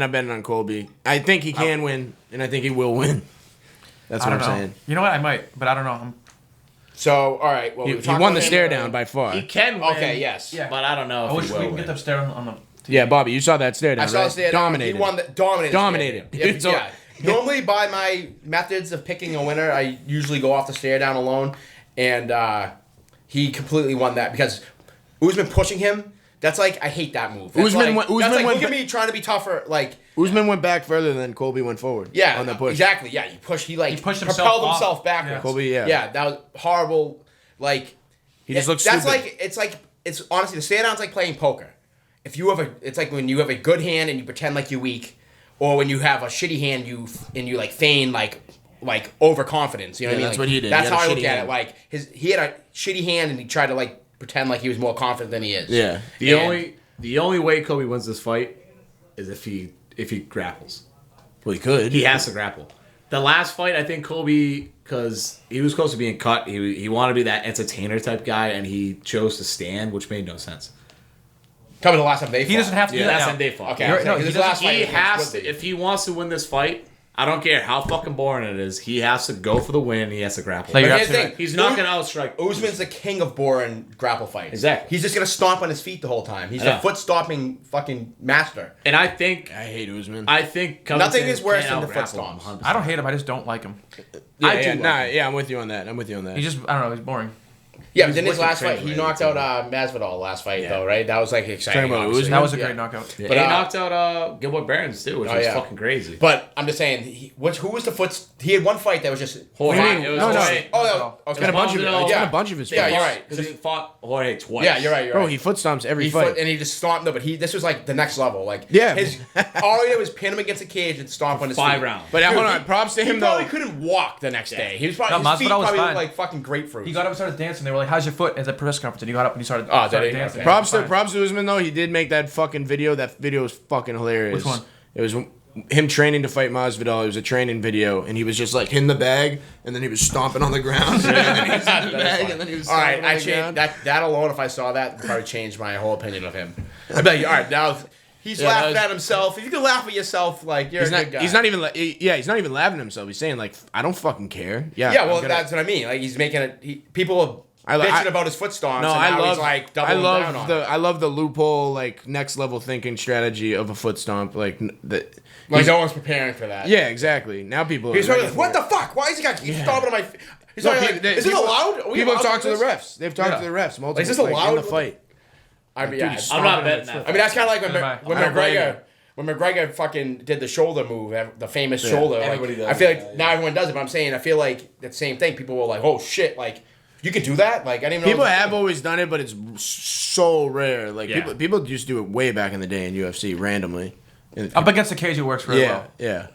I'm betting on Colby. I think he can win, and I think he will win. That's I what don't I'm know. saying. You know what? I might, but I don't know. So all right. Well, He we talked won the about him. stare down by far. He can win. Okay. Yes. Yeah. But I don't know I if wish he we will can get win. upstairs on the. Yeah, Bobby, you saw that stare down, I saw right? the stare down. Dominated. He won. Dominated. Dominated. Yeah. So- yeah. Normally, by my methods of picking a winner, I usually go off the stare down alone, and he completely won that because Usman pushing him. That's like I hate that move. That's Usman like, went- that's Usman like went look at me trying to be tougher. Like Usman went back further than Colby went forward. yeah, on the push. exactly. Yeah, he pushed. He pushed himself propelled off. himself backwards. Yeah. Colby, yeah. Yeah, that was horrible. Like He just looks That's stupid. it's honestly the stare down's like playing poker. If you have it's like when you have a good hand and you pretend like you're weak, or when you have a shitty hand you like feign like overconfidence. You know what I Yeah, mean? that's Like, what he did. That's He had how a I look shitty at hand. it. Like he had a shitty hand and he tried to like pretend like he was more confident than he is. Yeah. The only way Kobe wins this fight is if he grapples. Well, he could. He has to grapple. The last fight, I think Kobe, because he was close to being cut, he wanted to be that entertainer type guy, and he chose to stand, which made no sense. Coming the last time they fought. He doesn't have to do Yeah, that that's now. when they fought. Okay, You're- I'm no, saying, 'cause he this last He fight has was to, Woodley. if he wants to win this fight, I don't care how fucking boring it is. He has to go for the win. He has to grapple. Like, But you're here's the absolutely thing. He's not going to outstrike. Usman's the king of boring grapple fights. Exactly. He's just gonna stomp on his feet the whole time. He's Yeah. a foot stomping fucking master. And I think I hate Usman. Covington Nothing is worse can't than the foot out-grapple him stomps. 100%. I don't hate him. I just don't like him. yeah, I do yeah, like nah, him. yeah, I'm with you on that. He just, I don't know. He's boring. Yeah, He's but then his wicked last fight, he cringe, knocked right? out Masvidal last fight Yeah. though, right? That was like exciting. Talking about obviously. Usman? That was a Yeah. great knockout. Yeah, But, he knocked out Gilbert Burns too, which Oh, was yeah. fucking crazy. But I'm just saying, who was the foot? He had one fight that was just. Jorge, What do you mean? it was No, no. Jorge. Oh, no. It's Okay. been a bunch of Masvidal- it's Yeah. been a bunch of his Yeah, fights. you're right. Because he fought Jorge twice. Yeah, you're right. You're Bro, right. he foot stomps every He fight. foot, and he just stomped. No, but this was like the next level. Like Yeah. all he did was pin him against the cage and stomp on his 5 feet. rounds. But Dude, hold on, props to He him probably though. couldn't walk the next day. He was probably No, his feet Masvidal was probably fine. looked like fucking grapefruit. He got up and started dancing. They were like, "How's your foot?" At the press conference, and he got up and he started, Oh, did started he? dancing. Okay. Props to Usman though. He did make that fucking video. That video was fucking hilarious. Which one? It was him training to fight Masvidal. It was a training video, and he was just like in the bag, and then he was stomping on the ground. And then he was in the bag, and then he was All right, stomping on I the changed ground. that alone. If I saw that, would probably change my whole opinion of him. I'd be like, all right, now he's Yeah, laughing that was- at himself. If you can laugh at yourself, like you're He's a not. good guy. He's not even. He's not even laughing at himself. He's saying like, I don't fucking care. Yeah. Yeah, I'm well, gonna- that's what I mean. Like he's making it. People are I- bitching about his foot stomps. No, and I now love. he's like I doubling down love on the. it. I love the loophole, like next level thinking strategy of a foot stomp. Like that. Like no one's preparing for that. Yeah, exactly. Now people. He's are probably like, what the fuck? Why is he got keep stomping on my? He's No, probably pe- like, they- is this people- allowed? Are we People have allowed talked to the do this? refs. They've talked to the refs multiple. Is this like, allowed? in the fight? I mean, Dude, yeah. he's I'm not stomping betting on that. I mean, that's kind of like when, I when don't blame McGregor. When McGregor fucking did the shoulder move, the famous shoulder, Everybody like, does I feel it, like yeah. now everyone does it. But I'm saying I feel like the same thing. People were like, "Oh shit!" Like you can do that. Like I didn't even know. People it was a have thing. always done it, but it's so rare. Like Yeah. people used to do it way back in the day in UFC randomly. And Up against the cage, it works really yeah, well. yeah.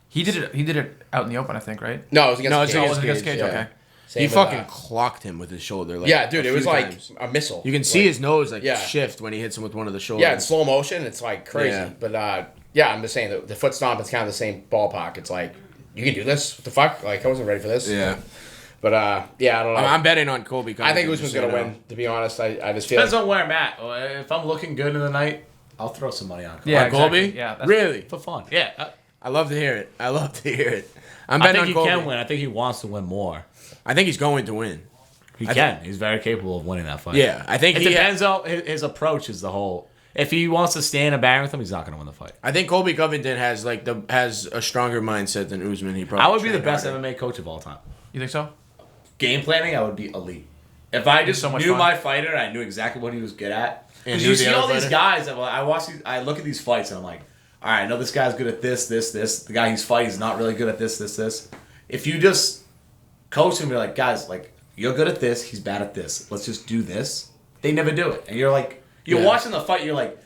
He did it out in the open, I think, right? No, it was against. No, the it's Cage. Oh, it was against Cage. yeah. Okay. Same He with, fucking clocked him with his shoulder. Like, yeah, dude, a it was few like times. a missile. You can see Like, his nose like yeah. shift when he hits him with one of the shoulders. Yeah, in slow motion, it's like crazy. Yeah. But yeah, I'm just saying the foot stomp is kind of the same ballpark. It's like you can do this. What the fuck? Like I wasn't ready for this. Yeah. But yeah, I don't know. I'm betting on Colby. I think Covington, Usman's just so gonna you know. win. To be honest, I just feel. Depends on where I'm at. If I'm looking good in the night, I'll throw some money on. Yeah, On Colby? exactly. Yeah, that's- Really? For fun. Yeah. I love to hear it. I love to hear it. I'm I betting think on he Colby. can win. I think he wants to win more. I think he's going to win. He I can. He's very capable of winning that fight. Yeah, I think It he. depends on his approach. Is the whole. If he wants to stand and bang with him, he's not going to win the fight. I think Colby Covington has a stronger mindset than Usman. He probably. I would be the trained best harder. MMA coach of all time. You think so? Game planning, I would be elite. If I just so much knew fun. my fighter, I knew exactly what he was good at. And Because knew you the see other all these fighter. guys that I look at these fights and I'm like, all right, I know this guy's good at this. The guy he's fighting is not really good at this. If you just coach him and be like, guys, like you're good at this, he's bad at this. Let's just do this. They never do it, and you're like, you're Yeah. watching the fight. You're like,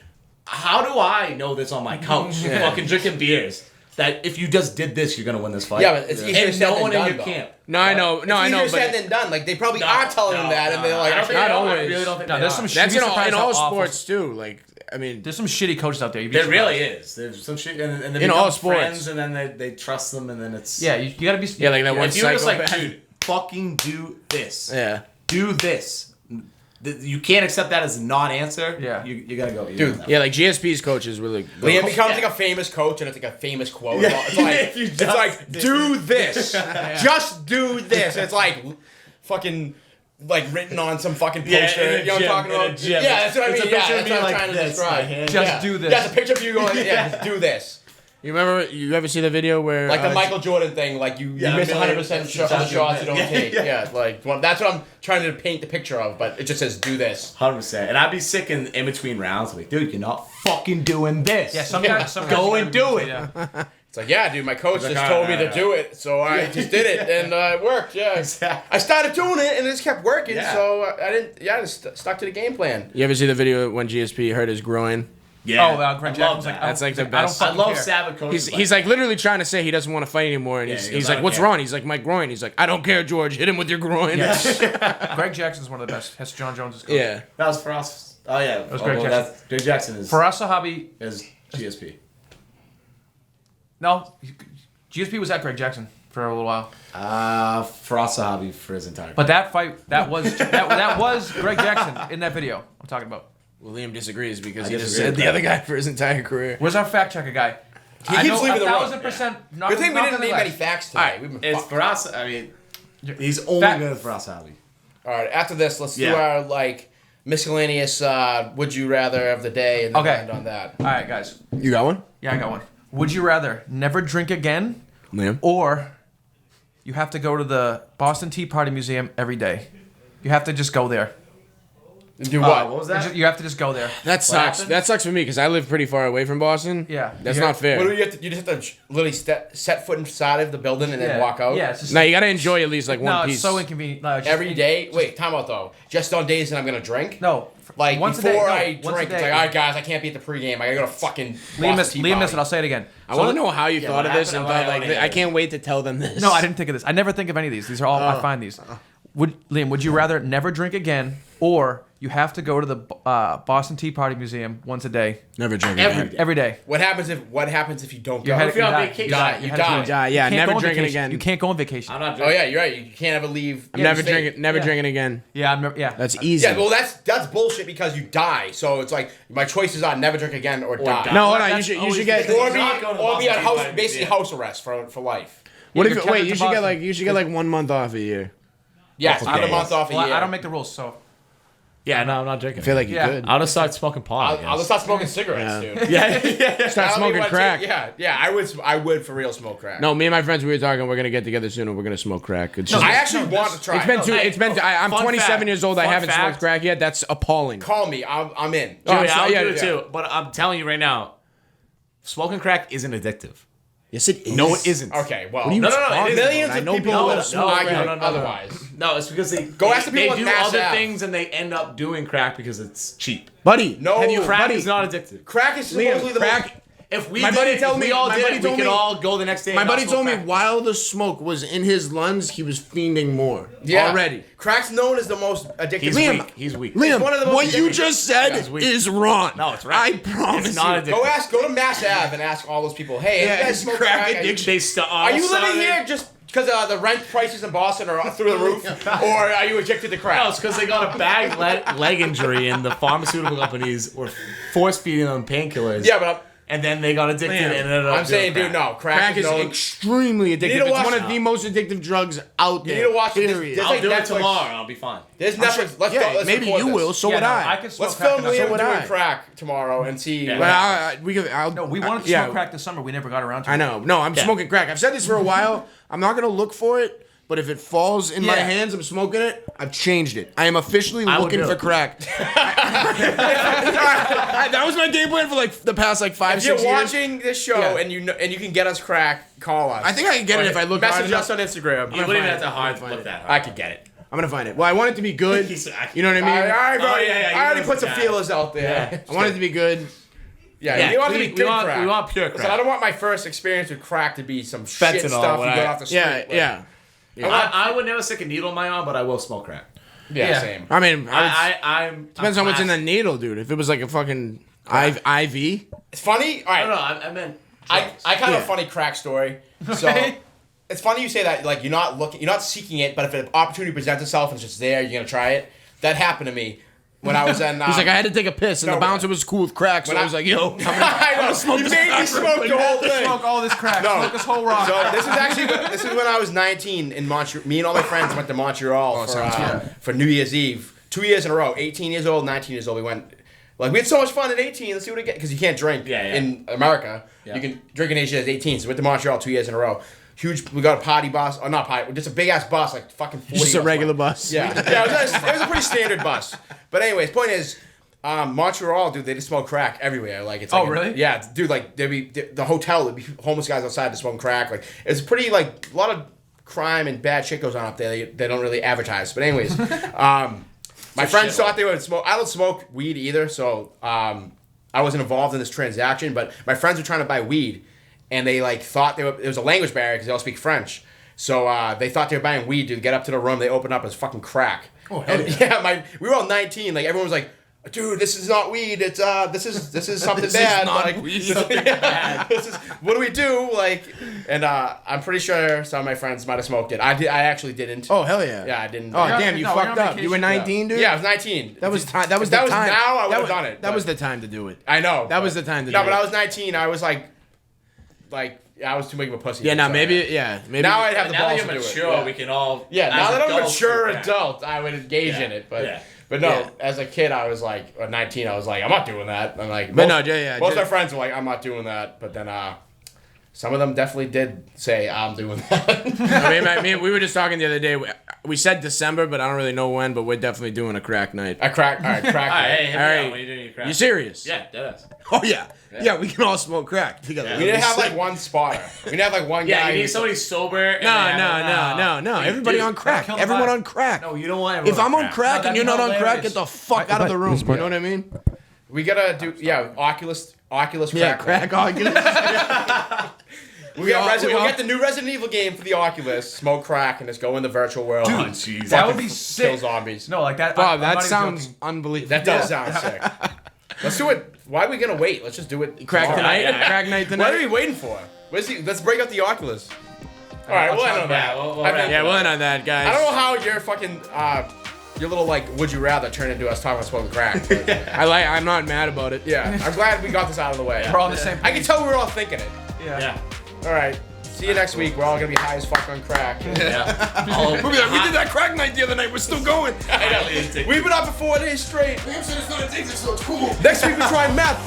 how do I know this on my couch, fucking drinking beers? That if you just did this, you're gonna win this fight. Yeah, but it's easier and said no than one done, in your though. camp. No, I know. No, I know. Easier said But than done. Like they probably No, are telling no, him that, and they're I like, don't think not they are. always. I really don't think No, they there's are. some shit. that's You'd in be all surprised how awful- sports too. Like I mean, There's some shitty coaches out there. You'd be There really surprised. is. There's some shit, and they In become all sports. friends, and then they trust them, and then it's Yeah, you gotta be. yeah, like that one If you're just like, psychopath. dude, fucking do this. Yeah. Do this. You can't accept that as a non-answer. Yeah. You gotta go. Dude, Yeah, like GSP's coach is really. Liam becomes like a famous coach, and it's like a famous quote. It's like, If you it's just like do this, just do this. It's like fucking like written on some fucking poster. in a You know what I'm gym, talking in a about? gym. Yeah, that's what I It's a mean. Yeah, picture of that's me what I'm like trying to this, my describe. hand. Just Yeah. do this. Yeah, it's a picture of you going, yeah, just do this. You remember? You ever see the video where Like the Michael Jordan thing, like you Yeah, miss a 100% of the shots you don't Yeah, take. yeah. Yeah, like that's what I'm trying to paint the picture of, but it just says do this. 100%. And I'd be sick in between rounds. Like, dude, you're not fucking doing this. Yeah, some guys. Some Go guys and do it. Yeah. It's like, yeah, dude, my coach like, just all told me right, to do it, so I just did it, and it worked. Yeah, Exactly. I started doing it, and it just kept working. Yeah. So I didn't. Yeah, I just stuck to the game plan. You ever see the video when GSP hurt his groin? Yeah. Oh, Greg I Jackson's love like, that. That's like the I don't best. I fucking love care. savage coaches. He's like literally trying to say he doesn't want to fight anymore, and Yeah, he's, he he's goes, like, "I don't "What's care." wrong?" He's like, "My groin." He's like, "I don't care, George. Hit him with your groin." Greg Jackson's one of the best. That's John Jones' coach. yeah. That was for us. Oh, yeah. That was Greg Jackson. Greg Jackson is, For us, Sahabi. is GSP. No, GSP was at Greg Jackson for a little while. Frost Sahabi for his entire But that fight, that was Greg Jackson in that video I'm talking about. William disagrees because I he just disagree said with the that. other guy for his entire career. Where's our fact checker guy? He keeps leaving the room. 1,000% not. Good thing we not didn't name gonna any last. facts today. All right, We've been it's fucked. for us. I mean, he's only Fact- good for us, Sahabi. All right, after this, let's do Yeah. our like miscellaneous would you rather of the day, and then Okay. end on that. All right, guys. You got one, Yeah, I got one. Would you rather never drink again, Liam? or you have to go to the Boston Tea Party Museum every day? You have to just go there. Do what? What was You that? ju- You have to just go there. That sucks. happened? That sucks for me because I live pretty far away from Boston. Yeah. That's Yeah. not fair. What do you have to? You just have to literally set foot inside of the building and then Yeah. walk out. Yeah, it's just No, you gotta enjoy at least like one no, piece. it's so inconvenient. No, it's just- Every day. Wait, time out though. Just on days that I'm gonna drink. No, Like once a before day, no, I once a drink, it's day. like, all right, guys, I can't be at the pregame. I gotta go to fucking. Liam Boston Tea missed Party. it. I'll say it again. I want to know how you thought what of this and happened? thought I like, wanna hear I it. can't wait to tell them this. No, I didn't think of this. I never think of any of these. These are all I find these. Liam, would you rather never drink again, or You have to go to the Boston Tea Party Museum once a day. Never drink Every day. What happens if you don't go? If you're on die. vacation. You die. Yeah, yeah, You can't never go on drinking vacation. again. You can't go on vacation. I'm not Oh drinking. yeah, you're right. You can't ever leave. I'm never the state. drinking. Never drinking again. Yeah, I'm never, yeah. That's easy. Yeah, well, that's bullshit because you die. So it's like my choices are never drink again or die. die. No, hold on. That's You always should the get. case. Or Not going to be on Boston house, Tea basically Party. house arrest for life. What Yeah, if? you're Wait, counting you to should get Boston. like 1 month off a year. Yes, Okay. get a month off a Well, year. I don't make the rules, so. Yeah, no, I'm not drinking. I feel like you Yeah. could. I'll just start smoking pot. I'll just start smoking cigarettes, dude. Yeah, start smoking crack. Yeah, I would for real smoke crack. No, me and my friends, we were talking. We're gonna get together soon, and we're gonna smoke crack. It's just, I actually want to try. it's been it. too. hey, It's been. I'm fun 27 fact. years old. I Fun haven't fact. smoked crack yet. That's appalling. Call me. I'm in. Oh, Joey, so- I'll yeah, do it yeah. too. But I'm telling you right now, smoking crack isn't addictive. Yes, it is. No, it isn't. Okay, well, What are you No, talking it is. about? millions I of know people people No, that no, smoke no, crack. no, no. otherwise. No, it's because they ask the people they with do Mass other Ave. things and they end up doing crack because it's cheap. Buddy, No, have you, Crack buddy, is not addictive. Crack is Liam, supposedly the crack. most. If we My did buddy it, told if me- we all my did buddy it, we told could me- all go the next day. My and not buddy smoke told me crack. while the smoke was in his lungs, he was fiending more. Yeah. Already. Crack's known as the most addictive. He's Liam, weak. He's weak. Liam, one of the most what you addictive- just said He's weak. is wrong. No, it's right. I promise It's not you. addictive. Go to Mass Ave and ask all those people. Hey, Yeah, you guys it's smoke crack crack? addiction. They Are you living here just because the rent prices in Boston are through the roof, or are you addicted to crack? No, it's because they got a bag leg injury and the pharmaceutical companies were force feeding them painkillers. Yeah, but and then they got addicted Man, and ended up I'm saying, doing dude, crack. no, crack Crack is known. extremely need to addictive. It's watch one it. of the most addictive drugs out there. need to watch it. Period. There's I'll like do it Netflix. tomorrow. I'll be fine. There's Netflix. Let's Yeah, go. Let's maybe record you this. will. So would no, I. could smoke Let's crack film enough. Liam would doing I. crack tomorrow and see. Yeah. what But happens. No, we wanted to yeah. smoke crack this summer. We never got around to it. I know. No, I'm Yeah. smoking crack. I've said this for a while. I'm not gonna look for it, but if it falls in my Yeah. hands, I'm smoking it. I've changed it. I am officially I would looking do for it. crack. That was my game plan for like the past like 5, If you're 6 years. watching this show Yeah. and you can get us crack, call us. I think I can get it if I look hard Message enough. us on Instagram. You wouldn't even have to hard find look it. that hard. I could get it. I'm gonna find it. Well, I want it to be good. You know what I mean? I already you put some know feelers out there. I want it to be good. Yeah, you want it to be we good want, crack. we want pure Listen, I crack. don't want my first experience with crack to be some shit Fentanyl, stuff what you I- got off the street. Yeah, yeah. I would never stick a needle in my arm, but I will smoke crack. Yeah, Yeah. same. I mean, I'm depends on what's in the needle, dude. If it was like a fucking IV, It's funny. All right, No, I meant. I kind of Yeah. a funny crack story. So it's funny you say that. Like you're not seeking it, but if an opportunity presents itself and it's just there, you're gonna try it. That happened to me when I was in. he's like, I had to take a piss, and no, the bouncer was cool with crack, so when I was like, yo, I know. You made me smoke the whole thing. Smoke all this crack. No. Smoke this whole rock. So this is when I was 19 in Montreal. Me and all my friends went to Montreal for New Year's Eve. 2 years in a row. 18 years old, 19 years old. We went. Like we had so much fun at 18. Let's see what we get because you can't drink in America. Yeah. You can drink in Asia at 18. So we went to Montreal 2 years in a row. Huge. We got a party bus. Or not party. Just a big ass bus, like fucking 40. just a of us regular went. bus. Yeah. It was a pretty standard bus. But anyways, point is. Montreal, dude, they just smoke crack everywhere. Like it's. Oh, like really? Yeah, dude. Like there'd be the hotel. There'd be homeless guys outside to smoke crack. Like it's pretty like a lot of crime and bad shit goes on up there. They don't really advertise. But anyways, my friends thought they would smoke. I don't smoke weed either, so I wasn't involved in this transaction. But my friends were trying to buy weed, and they like thought there was a language barrier because they all speak French. So they thought they were buying weed. Dude, get up to the room, they open up, it's fucking crack. Oh, hell And, yeah, we were all 19. Like everyone was like, dude, this is not weed. It's this is something This is bad. not like, weed. this is what do we do? Like, and I'm pretty sure some of my friends might have smoked it. I actually didn't. Oh hell yeah. Yeah, I didn't. Oh You're on- damn, you no, we're fucked on up. You were vacation. 19, dude. Yeah, I was 19. That was time. That was If the that was time. now, I That would've was- done it, That but- was the time to do it. I know. That was the time to No, do but it. I was 19. I was like I was too big of a pussy. Yeah, now So, maybe maybe. Now I'd have the Now that balls you're to do mature, it. Yeah. we can all. Yeah, as now that I'm a adults, mature do crack. adult, I would engage in it. But Yeah. but no, Yeah. as a kid, I was like, or 19, I was like, I'm not doing that. I'm like, But most, no, yeah, most of my just- friends were like, I'm not doing that. But then some of them definitely did say, I'm doing that. I mean, we were just talking the other day. We said December, but I don't really know when. But we're definitely doing a crack night. I cracked. All right, crack. All right, hey, hit me All up right. when you're doing your crack. You serious? Yeah, that is. Oh yeah. Yeah, we can all smoke crack together. Yeah. We didn't have like one spotter. We didn't have like one Yeah, guy. you need who- somebody sober. And No. You Everybody do. on crack. Kill the Everyone vibe. on crack. No, you don't want. If I'm on crack. crack No, and you're not that'd on be crack, hilarious. get the fuck out of the room. You know what I mean? We gotta do Oculus Yeah, crack. crack Oculus. We'll get the new Resident Evil game for the Oculus, smoke crack, and just go in the virtual world. Oh, jeez. That would be sick. Kill zombies. No, like that. Wow, I'm that not even sounds joking. unbelievable. That does sound sick. Let's do it. Why are we gonna wait? Let's just do it. Crack tomorrow. tonight. Crack night What are tonight. we waiting for? Let's break out the Oculus. All right, we'll end on that. Yeah, we'll end on that, guys. I don't know how your fucking your little like would you rather turn into us talking about smoking crack. But, I'm not mad about it. yeah, I'm glad we got this out of the way. We're all on the same. I can tell we were all thinking it. Yeah. All right. See you next week. We're all gonna be high as fuck on crack. Yeah. We'll be like, we did that crack night the other night. We're still going. I know. We've been up for 4 days straight. It's not addictive, so it's cool. Next week we're trying meth.